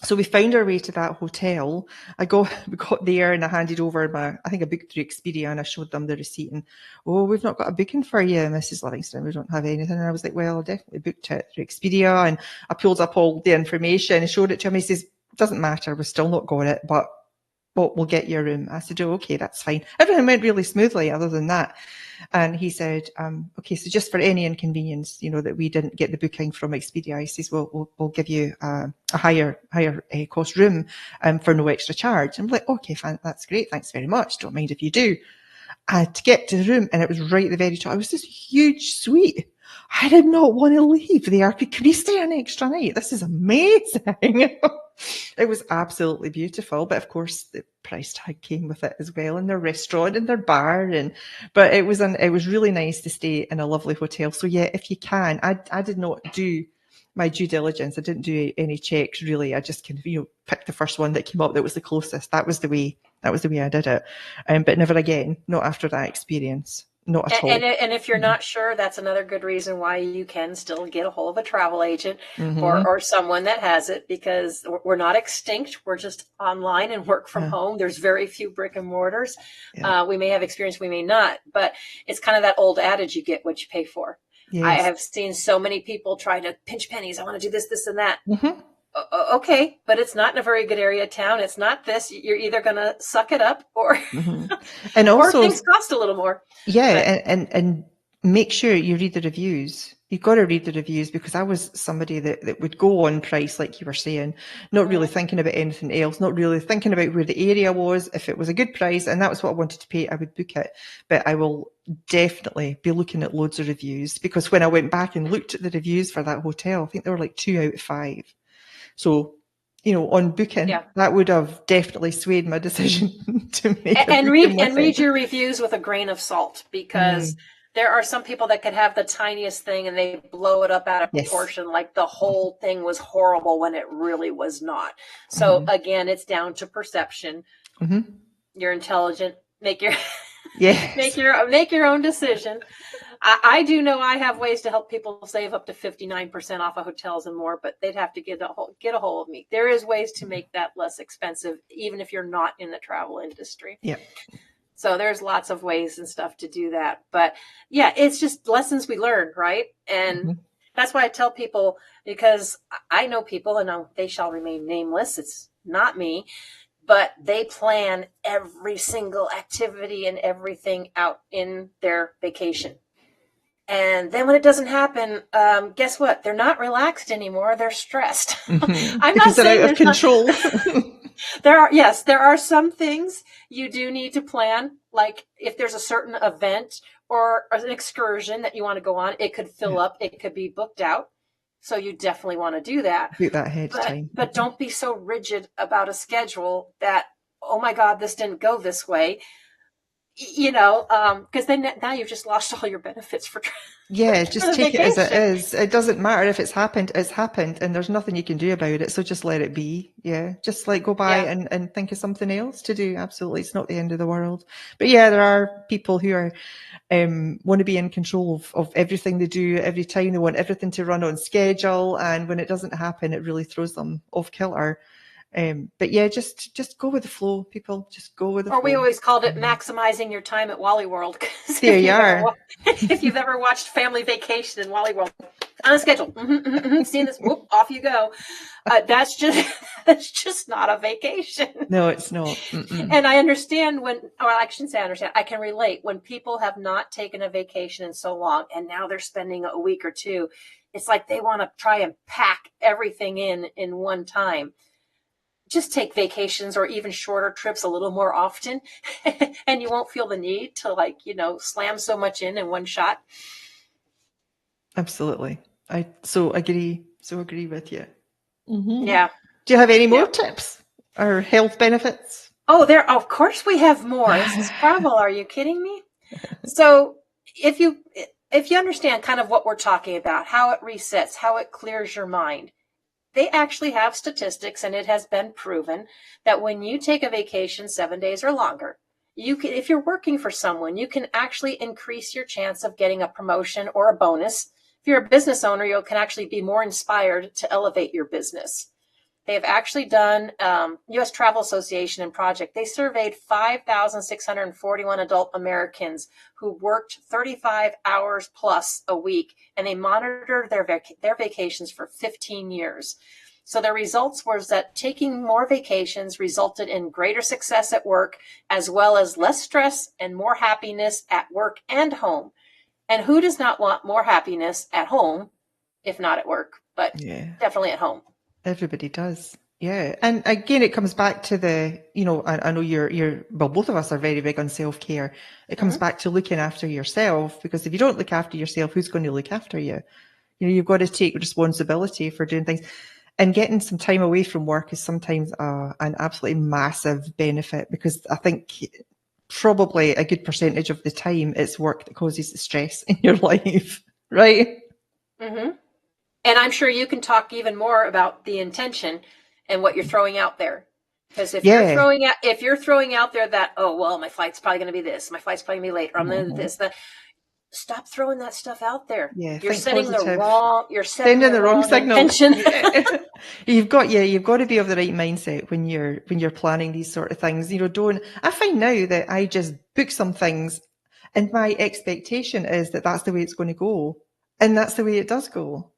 So we found our way to that hotel. We got there and I handed over I think I booked through Expedia and I showed them the receipt and, oh, we've not got a booking for you, Mrs. Livingston. We don't have anything. And I was like, well, I definitely booked it through Expedia. And I pulled up all the information and showed it to him. He says, doesn't matter. We've still not got it, but we'll get you a room. I said, oh, okay, that's fine. Everything went really smoothly other than that. And he said, okay, so just for any inconvenience, that we didn't get the booking from Expedia, he says, well, we'll give you a higher cost room for no extra charge. I'm like, okay, fine, that's great. Thanks very much. Don't mind if you do. I had to get to the room and it was right at the very top. It was this huge suite. I did not want to leave there. Can we stay an extra night? This is amazing. It was absolutely beautiful. But of course, the price tag came with it as well, and their restaurant and their bar. But it was really nice to stay in a lovely hotel. So yeah, if you can, I did not do my due diligence. I didn't do any checks really. I just kind of, picked the first one that came up that was the closest. That was the way I did it. But never again, not after that experience. Not at all. And if you're not sure, that's another good reason why you can still get a hold of a travel agent or someone that has it, because we're not extinct. We're just online and work from home. There's very few brick and mortars. Yeah. We may have experience, we may not, but it's kind of that old adage, you get what you pay for. Yes. I have seen so many people try to pinch pennies. I want to do this, this, and that. Okay, but it's not in a very good area of town. It's not this. You're either going to suck it up or, and also, or things cost a little more. Yeah, and make sure you read the reviews. You've got to read the reviews, because I was somebody that would go on price, like you were saying, not really thinking about anything else, not really thinking about where the area was. If it was a good price and that was what I wanted to pay, I would book it. But I will definitely be looking at loads of reviews, because when I went back and looked at the reviews for that hotel, I think they were like 2 out of 5. So, on booking, that would have definitely swayed my decision to make and read your reviews with a grain of salt, because there are some people that could have the tiniest thing and they blow it up out of proportion, like the whole thing was horrible when it really was not. So again, it's down to perception. You're intelligent. Make your make your own decision. I do know I have ways to help people save up to 59% off of hotels and more, but they'd have to get a hold of me. There is ways to make that less expensive, even if you're not in the travel industry. Yeah. So there's lots of ways and stuff to do that. But yeah, it's just lessons we learn, right? And that's why I tell people, because I know people, and they shall remain nameless. It's not me. But they plan every single activity and everything out in their vacation. And then when it doesn't happen, guess what? They're not relaxed anymore. They're stressed. I'm not saying they're out of control. There are some things you do need to plan. Like if there's a certain event or an excursion that you want to go on, it could fill up. It could be booked out. So you definitely want to do that. Book that ahead of time. But don't be so rigid about a schedule that, oh my God, this didn't go this way. Because then now you've just lost all your benefits for just take it as it is. It doesn't matter if it's happened, and there's nothing you can do about it. So just let it be. Yeah, just go by and think of something else to do. Absolutely, it's not the end of the world. But yeah, there are people who are want to be in control of everything they do every time. They want everything to run on schedule, and when it doesn't happen, it really throws them off kilter. But yeah, just go with the flow, people. Just go with the flow. Or we always called it maximizing your time at Wally World. There you are. If you've ever watched Family Vacation in Wally World, on a schedule, seeing this, whoop, off you go. That's just not a vacation. No, it's not. And I understand I shouldn't say I understand. I can relate when people have not taken a vacation in so long, and now they're spending a week or two. It's like they want to try and pack everything in one time. Just take vacations or even shorter trips a little more often, and you won't feel the need to slam so much in one shot. Absolutely. I so agree with you. Yeah. Do you have any more tips or health benefits? Oh, of course we have more. This is travel. Are you kidding me? So if you understand kind of what we're talking about, how it resets, how it clears your mind, they actually have statistics, and it has been proven that when you take a vacation 7 days or longer, if you're working for someone, you can actually increase your chance of getting a promotion or a bonus. If you're a business owner, you can actually be more inspired to elevate your business. They have actually done U.S. Travel Association and Project. They surveyed 5,641 adult Americans who worked 35 hours plus a week, and they monitored their vacations for 15 years. So their results was that taking more vacations resulted in greater success at work, as well as less stress and more happiness at work and home. And who does not want more happiness at home, if not at work, but definitely at home? Everybody does. Yeah. And again, it comes back to the, I know well, both of us are very big on self-care. It comes back to looking after yourself, because if you don't look after yourself, who's going to look after you? You've got to take responsibility for doing things. And getting some time away from work is sometimes an absolutely massive benefit, because I think probably a good percentage of the time it's work that causes the stress in your life, right? Mm-hmm. And I'm sure you can talk even more about the intention and what you're throwing out there. Because if you're throwing out there that, oh, well, my flight's probably going to be this, my flight's probably going to be late, or I'm going to do this, stop throwing that stuff out there. Yeah, you're sending the wrong signal. intention. You've got to be of the right mindset when you're planning these sort of things. I find now that I just book some things, and my expectation is that that's the way it's going to go, and that's the way it does go.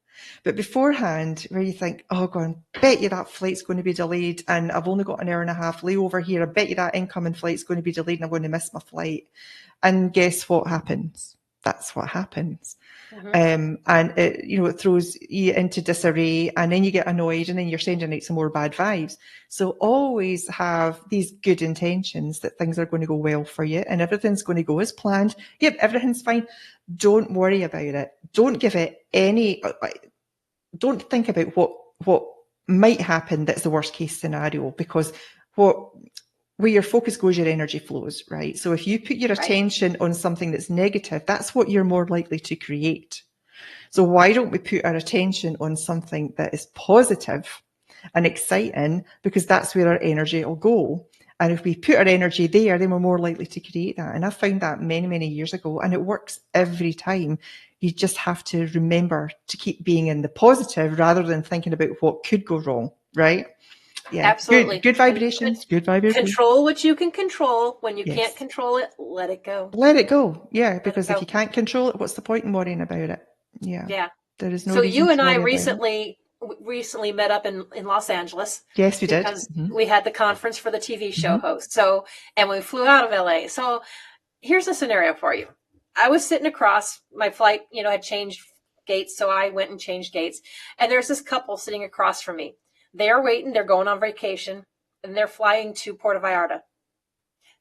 But beforehand, where you think, oh, God, I bet you that flight's going to be delayed, and I've only got an hour and a half layover here. I bet you that incoming flight's going to be delayed, and I'm going to miss my flight. And guess what happens? That's what happens. And it throws you into disarray, and then you get annoyed, and then you're sending out some more bad vibes. So always have these good intentions that things are going to go well for you, and everything's going to go as planned. Yep, everything's fine. Don't worry about it. Don't give it don't think about what might happen that's the worst case scenario, because where your focus goes, your energy flows, right? So if you put your attention on something that's negative, that's what you're more likely to create. So why don't we put our attention on something that is positive and exciting, because that's where our energy will go. And if we put our energy there, then we're more likely to create that. And I found that many, many years ago, and it works every time. You just have to remember to keep being in the positive rather than thinking about what could go wrong, right? Yeah, absolutely. Good vibrations. Good vibrations. Control what you can control. When you can't control it, let it go. Let it go. Yeah, because if you can't control it, what's the point in worrying about it? Yeah. There is no reason. So you and I recently met up in Los Angeles. Yes, we did. Because we had the conference for the TV show host. So, and we flew out of LA. So here's a scenario for you. I was sitting across, my flight, had changed gates. So I went and changed gates. And there's this couple sitting across from me. They're waiting. They're going on vacation, and they're flying to Puerto Vallarta.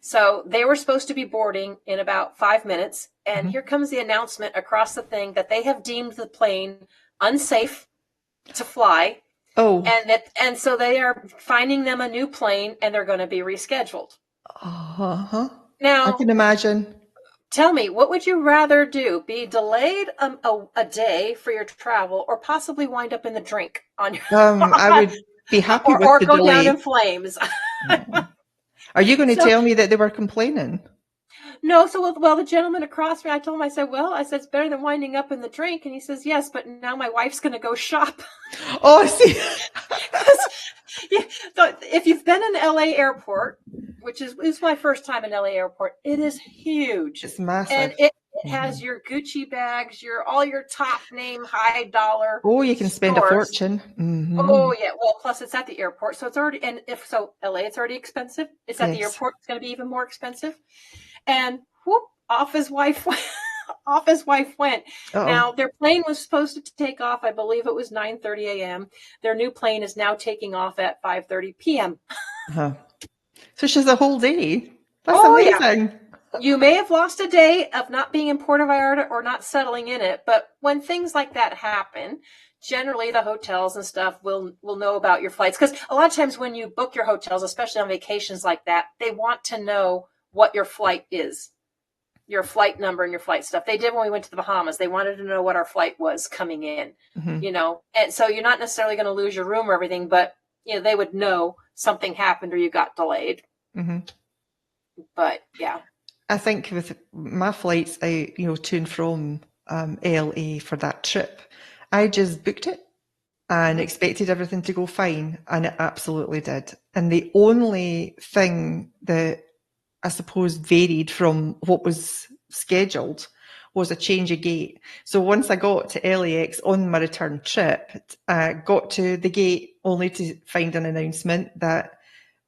So they were supposed to be boarding in about 5 minutes. And here comes the announcement across the thing that they have deemed the plane unsafe to fly. Oh. And so they are finding them a new plane, and they're going to be rescheduled. Now, I can imagine. Tell me, what would you rather do? Be delayed a day for your travel, or possibly wind up in the drink on your I would be happy with or the go delay. down in flames. Are you going to tell me that they were complaining? No, so the gentleman across me, I told him, I said, it's better than winding up in the drink. And he says, yes, but now my wife's going to go shop. Oh, I see. So if you've been in LA airport, which is my first time in LA airport, it is huge. It's massive. And it has your Gucci bags, all your top name, high dollar. Oh, you can spend a fortune. Oh yeah. Well, plus it's at the airport. So it's already, and if so, LA, it's already expensive. It's at the airport. It's going to be even more expensive. And whoop, off his wife went. Uh-oh. Now, their plane was supposed to take off, I believe it was 9:30 a.m. Their new plane is now taking off at 5:30 p.m. So she's a whole day. That's amazing. Yeah. You may have lost a day of not being in Puerto Vallarta or not settling in it, but when things like that happen, generally the hotels and stuff will know about your flights. Because a lot of times when you book your hotels, especially on vacations like that, they want to know what your flight is. Your flight number and your flight stuff. They did when we went to the Bahamas. They wanted to know what our flight was coming in, and so you're not necessarily going to lose your room or everything, but they would know something happened or you got delayed. But yeah, I think with my flights out, to and from LA for that trip, I just booked it. and expected everything to go fine, and it absolutely did. And the only thing that I suppose varied from what was scheduled was a change of gate. So once I got to LAX on my return trip, I got to the gate only to find an announcement that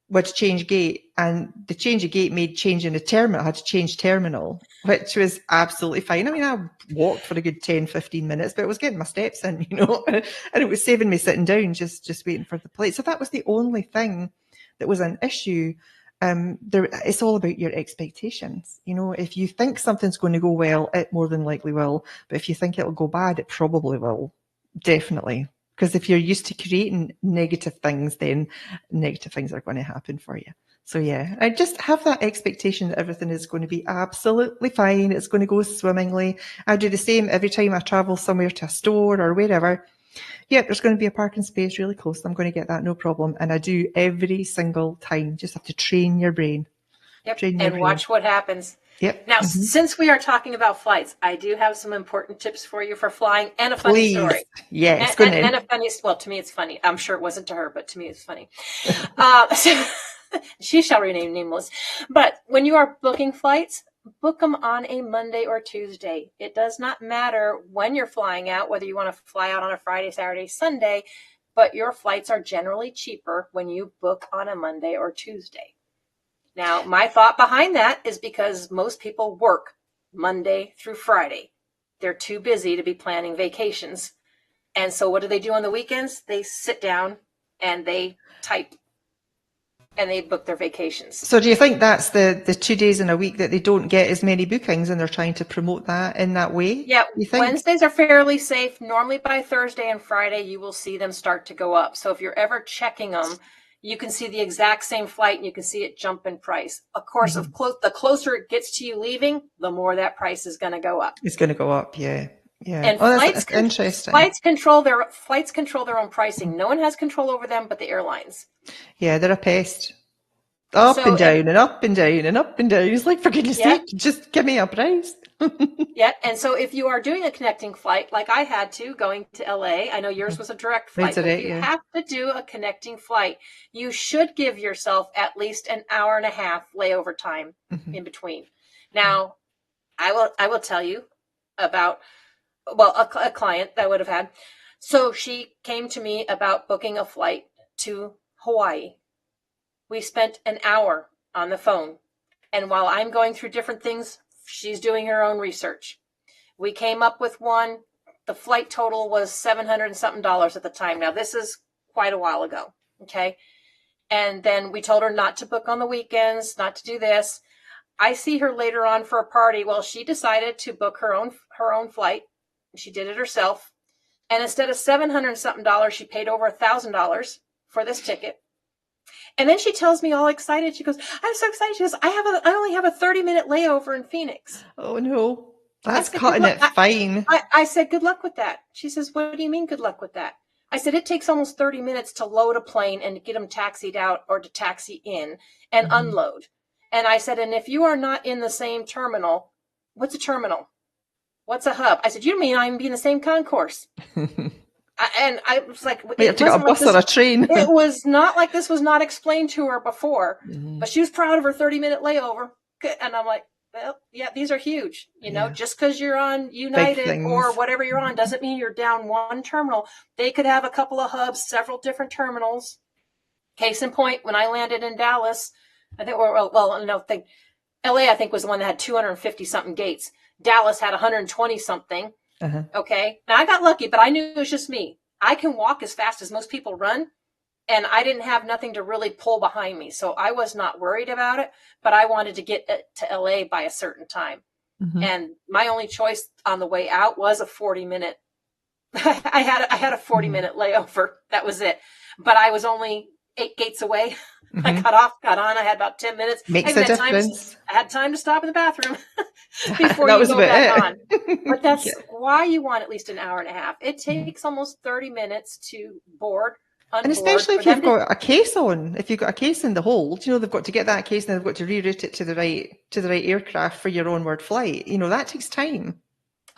we'd change gate, and the change of gate made changing the terminal. I had to change terminal, which was absolutely fine. I mean, I walked for a good 10, 15 minutes, but it was getting my steps in, and it was saving me sitting down, just waiting for the plate. So that was the only thing that was an issue. It's all about your expectations. If you think something's going to go well, it more than likely will. But if you think it'll go bad, it probably will. Definitely. Because if you're used to creating negative things, then negative things are going to happen for you. So yeah, I just have that expectation that everything is going to be absolutely fine. It's going to go swimmingly. I do the same every time I travel somewhere to a store or wherever. Yep, there's going to be a parking space really close. I'm going to get that, no problem. And I do every single time. Just have to train your brain. Yep, and watch what happens. Yep. Now, since we are talking about flights, I do have some important tips for you for flying and a funny story. Yes, and a funny, well, to me it's funny. I'm sure it wasn't to her, but to me it's funny. So she shall remain nameless. But when you are booking flights, book them on a Monday or Tuesday. It does not matter when you're flying out, whether you want to fly out on a Friday, Saturday, Sunday, but your flights are generally cheaper when you book on a Monday or Tuesday. Now, my thought behind that is because most people work Monday through Friday. They're too busy to be planning vacations. And so what do they do on the weekends? They sit down and they type and they book their vacations. So do you think that's the 2 days in a week that they don't get as many bookings and they're trying to promote that in that way? Yeah, Wednesdays are fairly safe. Normally by Thursday and Friday, you will see them start to go up. So if you're ever checking them, you can see the exact same flight and you can see it jump in price. Of course, the closer it gets to you leaving, the more that price is going to go up. It's going to go up, yeah. Yeah. And that's interesting. Flights control their own pricing. No one has control over them but the airlines. Yeah, they're a pest. Up and down and up and down and up and down. It's like, for goodness sake, just give me a price. Yeah, and so if you are doing a connecting flight, like I had to, going to LA, I know yours was a direct flight, but if you have to do a connecting flight, you should give yourself at least an hour and a half layover time in between. Now, I will tell you about, a client that I would have had. So she came to me about booking a flight to Hawaii. We spent an hour on the phone. And while I'm going through different things, she's doing her own research. We came up with one. The flight total was $700 and something at the time. Now, this is quite a while ago. Okay. And then we told her not to book on the weekends, not to do this. I see her later on for a party. Well, she decided to book her own flight. She did it herself. And instead of $700 and something, she paid over $1,000 for this ticket. And then she tells me all excited. She goes, I'm so excited. She goes, I only have a 30-minute layover in Phoenix. Oh, no. That's cutting it fine. I said, good luck with that. She says, what do you mean good luck with that? I said, it takes almost 30 minutes to load a plane and get them taxied out or to taxi in and unload. And I said, and if you are not in the same terminal, what's a terminal? What's a hub? I said, you mean I'm in the same concourse? And I was like, we have to get a bus or a train. It was not like this was not explained to her before, but she was proud of her 30-minute layover. And I'm like, well, yeah, these are huge. Just because you're on United or whatever you're on doesn't mean you're down one terminal. They could have a couple of hubs, several different terminals. Case in point, when I landed in Dallas, I think, LA, I think, was the one that had 250 something gates. Dallas had 120 something. Okay. Now I got lucky, but I knew it was just me. I can walk as fast as most people run, and I didn't have nothing to really pull behind me. So I was not worried about it, but I wanted to get to LA by a certain time. And my only choice on the way out was a 40-minute. I had a 40-minute layover. That was it. But I was only 8 gates away. I got off, got on. I had about 10 minutes. Makes a difference. I had time to stop in the bathroom before you go back on. But that's why you want at least an hour and a half. It takes almost 30 minutes to board, unboard. And especially if you've got a case on, if you've got a case in the hold, they've got to get that case and they've got to reroute it to the right aircraft for your onward flight. That takes time.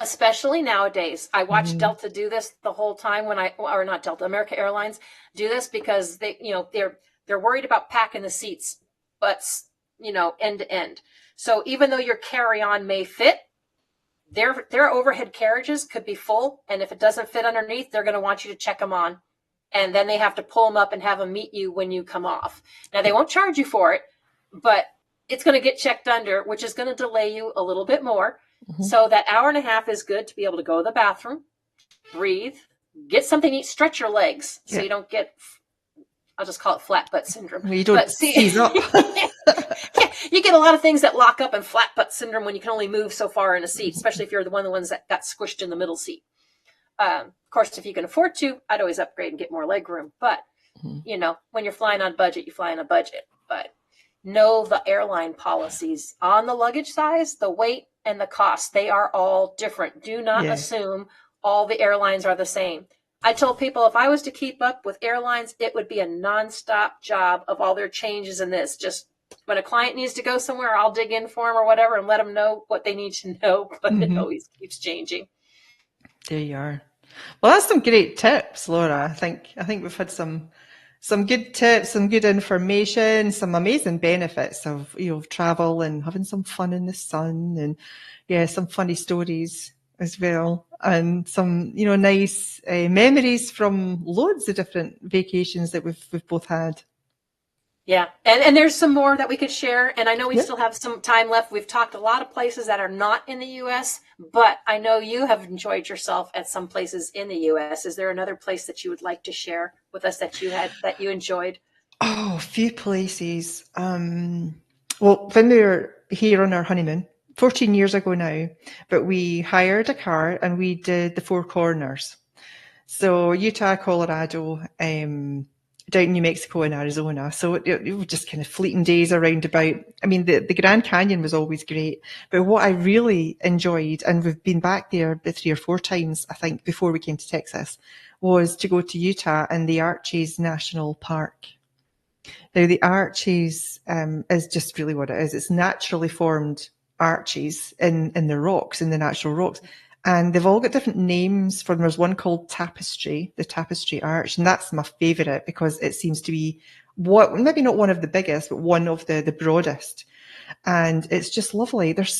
especially nowadays. I watched Mhm. Delta do this the whole time or not Delta, America Airlines do this because they're worried about packing the seats, butts, end to end. So even though your carry-on may fit, their overhead carriages could be full, and if it doesn't fit underneath, they're going to want you to check them on, and then they have to pull them up and have them meet you when you come off. Now they won't charge you for it, but it's going to get checked under, which is going to delay you a little bit more. Mhm. So that hour and a half is good to be able to go to the bathroom, breathe, get something to eat, stretch your legs so Yeah. you don't get, I'll just call it flat butt syndrome. Well, you don't But seize up. yeah, you get a lot of things that lock up in flat butt syndrome when you can only move so far in a seat, especially if you're the ones that got squished in the middle seat. Of course, if you can afford to, I'd always upgrade and get more leg room. But, when you're flying on budget, you fly on a budget. But know the airline policies on the luggage size, the weight, and the cost. They are all different. Do not Yeah. assume all the airlines are the same. I told people if I was to keep up with airlines, it would be a nonstop job of all their changes in this. Just when a client needs to go somewhere, I'll dig in for them or whatever and let them know what they need to know. But it always keeps changing. There you are. Well, that's some great tips, Laura. I think we've had some good tips, some good information, some amazing benefits of travel and having some fun in the sun, and some funny stories as well, and some nice memories from loads of different vacations that we've both had. Yeah. And there's some more that we could share. And I know we Yeah. still have some time left. We've talked a lot of places that are not in the U.S., but I know you have enjoyed yourself at some places in the U.S. Is there another place that you would like to share with us that you enjoyed? Oh, a few places. Well, when we were here on our honeymoon, 14 years ago now, but we hired a car and we did the Four Corners. So Utah, Colorado, down New Mexico and Arizona. So it was just kind of fleeting days around about. I mean, the Grand Canyon was always great, but what I really enjoyed, and we've been back there about 3 or 4 times, I think, before we came to Texas, was to go to Utah and the Arches National Park. Now, the Arches is just really what it is. It's naturally formed arches in the rocks, in the natural rocks. And they've all got different names for them. There's one called Tapestry, the Tapestry Arch. And that's my favourite because it seems to be maybe not one of the biggest, but one of the broadest. And it's just lovely. There's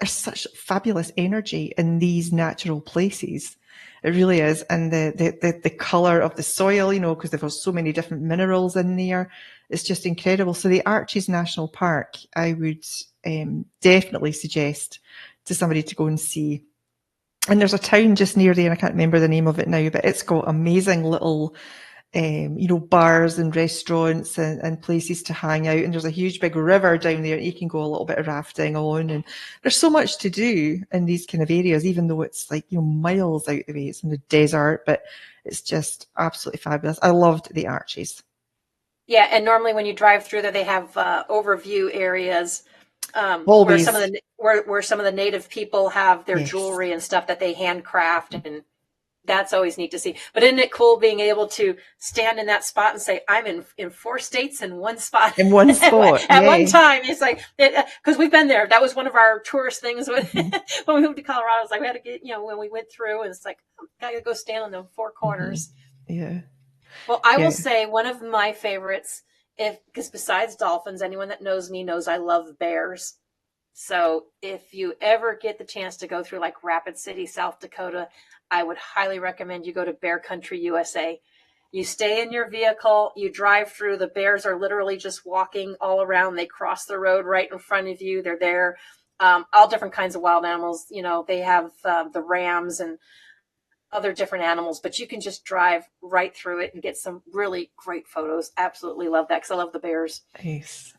such fabulous energy in these natural places. It really is. And the colour of the soil, because they've got so many different minerals in there. It's just incredible. So the Arches National Park, I would definitely suggest to somebody to go and see. And there's a town just near there, I can't remember the name of it now, but it's got amazing little bars and restaurants and places to hang out. And there's a huge big river down there you can go a little bit of rafting on. And there's so much to do in these kind of areas, even though it's like, miles out the way. It's in the desert, but it's just absolutely fabulous. I loved the Arches. Yeah. And normally when you drive through there, they have overview areas where some of the native people have their jewelry and stuff that they handcraft, and that's always neat to see. But isn't it cool being able to stand in that spot and say, I'm in 4 states in one spot. In one spot. At one time. It's like, because we've been there. That was one of our tourist things when we moved to Colorado. It's like we had to get, when we went through, and it's like, gotta go stand on the 4 corners. Yeah. Well, I will say one of my favorites, because besides dolphins, anyone that knows me knows I love bears. So if you ever get the chance to go through like Rapid City, South Dakota, I would highly recommend you go to Bear Country, USA. You stay in your vehicle, you drive through, the bears are literally just walking all around. They cross the road right in front of you. They're there. All different kinds of wild animals. They have the rams and other different animals, but you can just drive right through it and get some really great photos. Absolutely love that because I love the bears. Nice.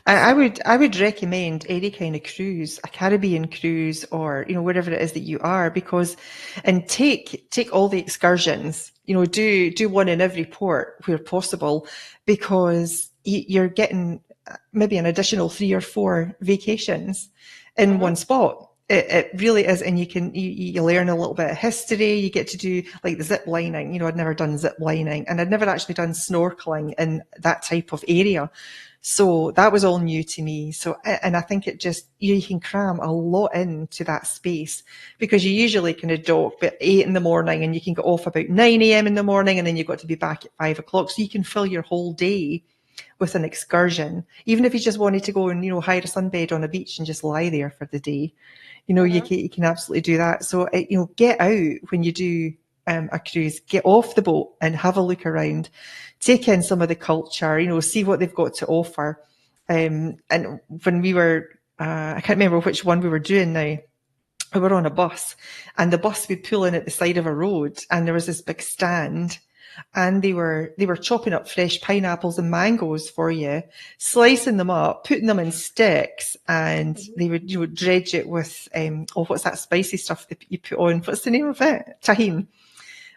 I would recommend any kind of cruise, a Caribbean cruise, or wherever it is that you are, and take all the excursions. Do one in every port where possible, because you're getting maybe an additional 3 or 4 vacations in one spot. It really is, and you learn a little bit of history. You get to do like the zip lining. You know, I'd never done zip lining, and I'd never actually done snorkeling in that type of area. So that was all new to me. So, and I think it just, you can cram a lot into that space, because you usually kind of dock at 8 in the morning and you can get off about 9 a.m. in the morning, and then you've got to be back at 5 o'clock. So you can fill your whole day with an excursion, even if you just wanted to go and, you know, hire a sunbed on a beach and just lie there for the day. You know, you can absolutely do that. So, you know, get out when you do a cruise, get off the boat and have a look around, take in some of the culture, you know, see what they've got to offer. And when we were, I can't remember which one we were doing now. We were on a bus, and the bus would pull in at the side of a road, and there was this big stand, and they were chopping up fresh pineapples and mangoes for you, slicing them up, putting them in sticks, and they would, you know, dredge it with what's that spicy stuff that you put on? What's the name of it? Tahine.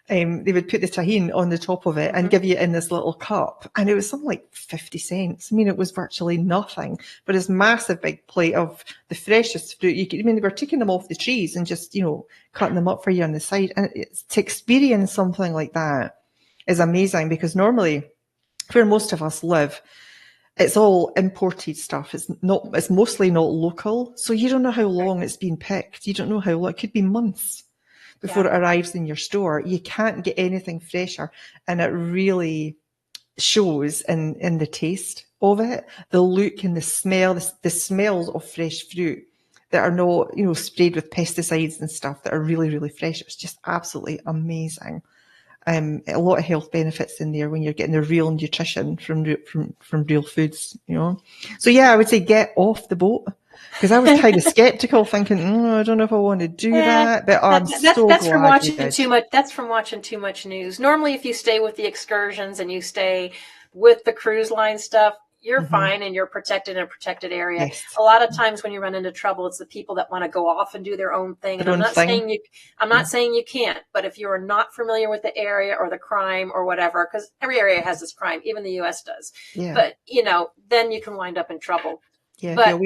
They would put the tahine on the top of it and give you it in this little cup. And it was something like 50 cents. I mean, it was virtually nothing, but this massive big plate of the freshest fruit. I mean, they were taking them off the trees and just, you know, cutting them up for you on the side. And to experience something like that is amazing, because normally where most of us live, it's all imported stuff. It's mostly not local. So you don't know how long it's been picked. You don't know how long. It could be months before it arrives in your store. You can't get anything fresher, and it really shows in the taste of it, the look and the smell, the smells of fresh fruit that are not, you know, sprayed with pesticides and stuff, that are really, really fresh. It's just absolutely amazing. A lot of health benefits in there when you're getting the real nutrition from real foods, you know. So yeah, I would say get off the boat, because I was kind of skeptical, thinking, I don't know if I want to do that, but that's from watching too much. That's from watching too much news. Normally, if you stay with the excursions and you stay with the cruise line stuff, you're fine and you're protected in a protected area. Yes. A lot of times when you run into trouble, it's the people that want to go off and do their own thing. And I'm not saying you can't, but if you are not familiar with the area or the crime or whatever, because every area has this crime, even the US does. Yeah. But, you know, then you can wind up in trouble. Yeah, but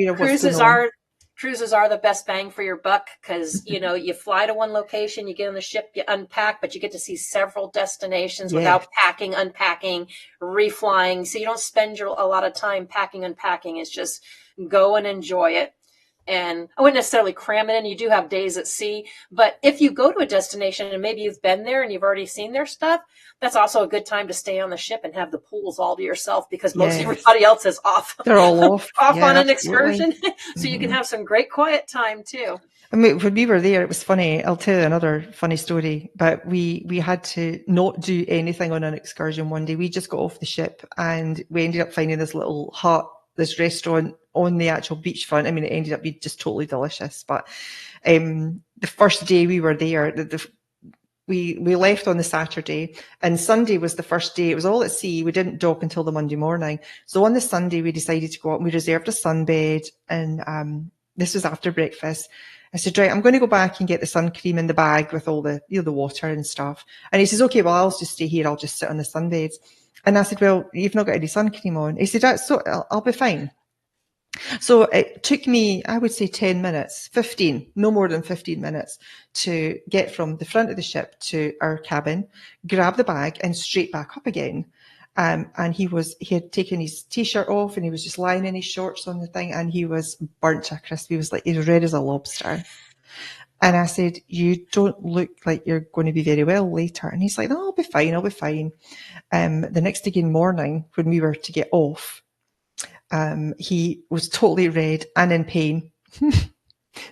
cruises are the best bang for your buck, because, you know, you fly to one location, you get on the ship, you unpack, but you get to see several destinations without packing, unpacking, reflying. So you don't spend a lot of time packing, unpacking. It's just go and enjoy it. And I wouldn't necessarily cram it in. You do have days at sea, but if you go to a destination and maybe you've been there and you've already seen their stuff, that's also a good time to stay on the ship and have the pools all to yourself, because most everybody else is off. They're all off. On an excursion. So you can have some great quiet time too. I mean, when we were there, it was funny. I'll tell you another funny story, but we had to not do anything on an excursion one day. We just got off the ship and we ended up finding this little hut, this restaurant on the actual beachfront. I mean, it ended up being just totally delicious. But the first day we were there, we left on the Saturday, and Sunday was the first day. It was all at sea. We didn't dock until the Monday morning. So on the Sunday, we decided to go out and we reserved a sunbed, and this was after breakfast. I said, right, I'm going to go back and get the sun cream in the bag with all the, you know, the water and stuff. And he says, okay, well, I'll just stay here. I'll just sit on the sunbeds. And I said, well, you've not got any sun cream on. He said, that's so I'll be fine. So it took me, I would say 10 minutes, 15, no more than 15 minutes to get from the front of the ship to our cabin, grab the bag and straight back up again. And he had taken his t-shirt off and he was just lying in his shorts on the thing, and he was burnt to a crisp. He was red as a lobster. And I said, you don't look like you're going to be very well later. And he's like, no, I'll be fine. The next again morning, when we were to get off, he was totally red and in pain.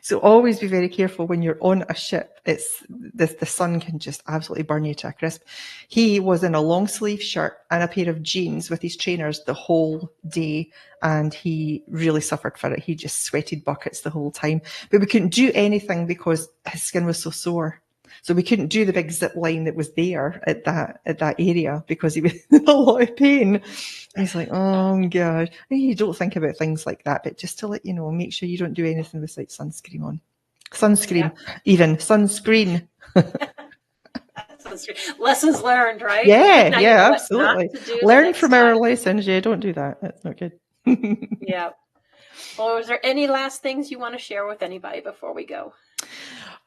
So always be very careful when you're on a ship. It's the sun can just absolutely burn you to a crisp. He was in a long sleeve shirt and a pair of jeans with his trainers the whole day, and he really suffered for it. He just sweated buckets the whole time. But we couldn't do anything because his skin was so sore. So we couldn't do the big zip line that was there at that area because he was in a lot of pain. And he's like, oh God. You don't think about things like that, but just to let you know, make sure you don't do anything without sunscreen on. Sunscreen. Lessons learned, right? Yeah, yeah, absolutely. Learn from our lessons. Yeah, don't do that. That's not good. Yeah. Well, is there any last things you want to share with anybody before we go?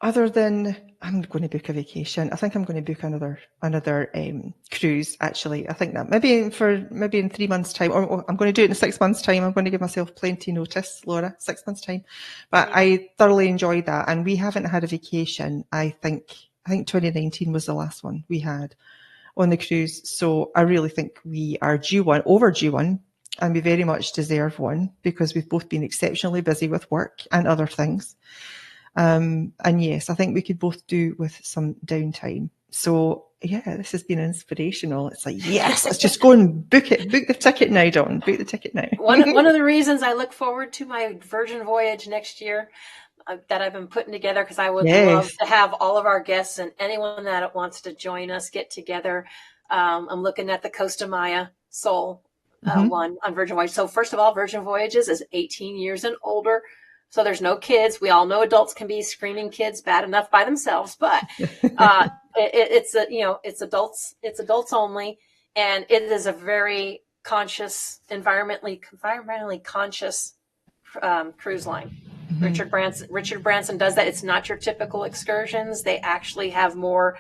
Other than I'm going to book a vacation. I think I'm going to book another cruise. Actually, I think that maybe in 3 months' time, or I'm going to do it in 6 months' time. I'm going to give myself plenty notice, Laura. 6 months' time, but I thoroughly enjoyed that, and we haven't had a vacation. I think 2019 was the last one we had on the cruise. So I really think we are overdue one, and we very much deserve one because we've both been exceptionally busy with work and other things. And yes, I think we could both do with some downtime. So yeah, this has been inspirational. It's like, yes, let's just go and book it. Book the ticket now, Dawn. Book the ticket now. One of the reasons I look forward to my Virgin Voyage next year that I've been putting together, because I would love to have all of our guests and anyone that wants to join us get together. I'm looking at the Costa Maya Soul one on Virgin Voyage. So first of all, Virgin Voyages is 18 years and older. So there's no kids. We all know adults can be screaming kids bad enough by themselves, but it's adults only, and it is a very conscious, environmentally conscious cruise line. Richard Branson does that. It's not your typical excursions. They actually have more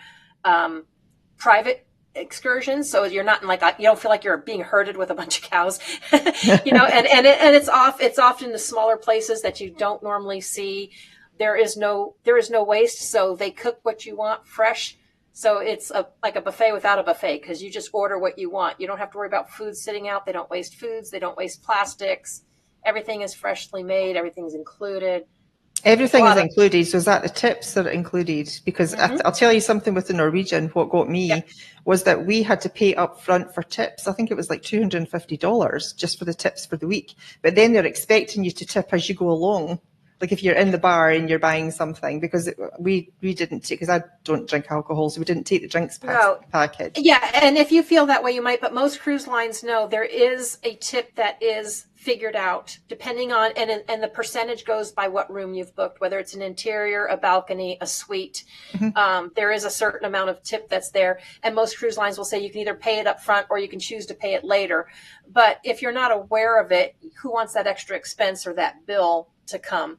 private excursions, so you're not in you don't feel like you're being herded with a bunch of cows, and it's often the smaller places that you don't normally see. There is no waste, so they cook what you want fresh. So it's like a buffet without a buffet, because you just order what you want. You don't have to worry about food sitting out. They don't waste foods. They don't waste plastics. Everything is freshly made. Everything's included. Everything is included. So is that the tips that are included? Because I'll tell you something with the Norwegian. What got me was that we had to pay up front for tips. I think it was like $250 just for the tips for the week. But then they're expecting you to tip as you go along. Like if you're in the bar and you're buying something, because we didn't take, because I don't drink alcohol, so we didn't take the drinks package. Yeah, and if you feel that way, you might, but most cruise lines know there is a tip that is figured out depending on, and the percentage goes by what room you've booked, whether it's an interior, a balcony, a suite. There is a certain amount of tip that's there, and most cruise lines will say you can either pay it up front or you can choose to pay it later. But if you're not aware of it, who wants that extra expense or that bill to come?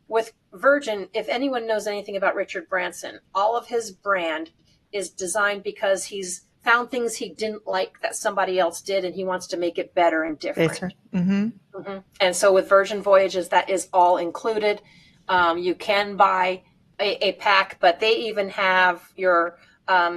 With Virgin, if anyone knows anything about Richard Branson, all of his brand is designed because he's found things he didn't like that somebody else did, and he wants to make it better and different. And so with Virgin Voyages, that is all included. You can buy a pack, but they even have your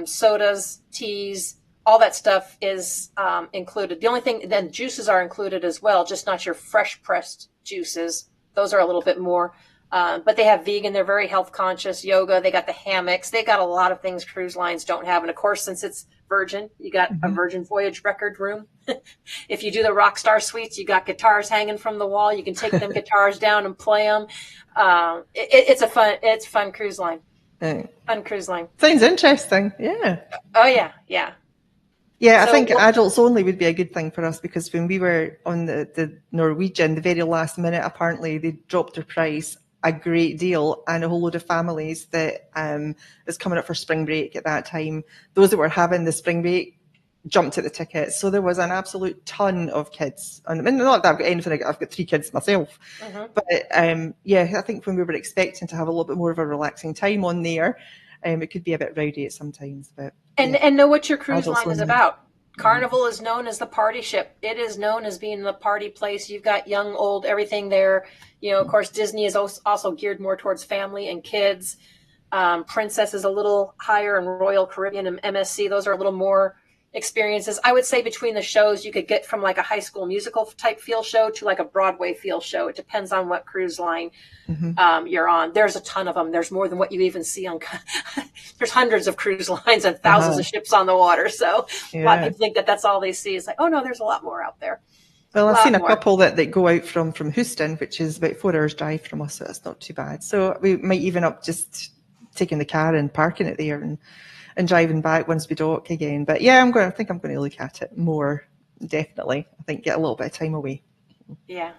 sodas, teas, all that stuff is included. The only thing, then juices are included as well, just not your fresh pressed juices. Those are a little bit more. But they have vegan. They're very health conscious. Yoga. They got the hammocks. They got a lot of things cruise lines don't have. And of course, since it's Virgin, you got a Virgin Voyage record room. If you do the Rockstar Suites, you got guitars hanging from the wall. You can take them guitars down and play them. It's a fun cruise line. Fun cruise line. Sounds interesting. Yeah. Oh yeah, yeah. Yeah, I think adults only would be a good thing for us, because when we were on the Norwegian, the very last minute, apparently they dropped their price a great deal, and a whole load of families that was coming up for spring break at that time, those that were having the spring break jumped at the tickets. So there was an absolute ton of kids. And I mean, not that I've got anything, I've got 3 kids myself. But yeah, I think when we were expecting to have a little bit more of a relaxing time on there, it could be a bit rowdy at sometimes. But and know what your cruise line is about. Carnival is known as the party ship. It is known as being the party place. You've got young, old, everything there. You know, of course, Disney is also geared more towards family and kids. Princess is a little higher, and Royal Caribbean and MSC, those are a little more experiences. I would say between the shows, you could get from like a High School Musical type feel show to like a Broadway feel show. It depends on what cruise line you're on. There's a ton of them. There's more than what you even see on. There's hundreds of cruise lines and thousands of ships on the water. So a lot of people think that that's all they see. It's like, oh no, there's a lot more out there. Well, I've seen a couple that go out from Houston, which is about 4 hours drive from us, so that's not too bad. So we might even up just taking the car and parking it there and driving back once we dock again. But yeah, I think I'm going to look at it more, definitely. I think get a little bit of time away. Yeah.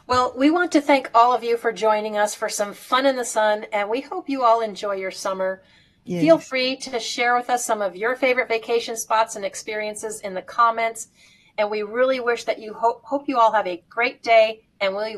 Well, we want to thank all of you for joining us for some fun in the sun, and we hope you all enjoy your summer. Yes. Feel free to share with us some of your favorite vacation spots and experiences in the comments. And we really wish that you hope you all have a great day, and we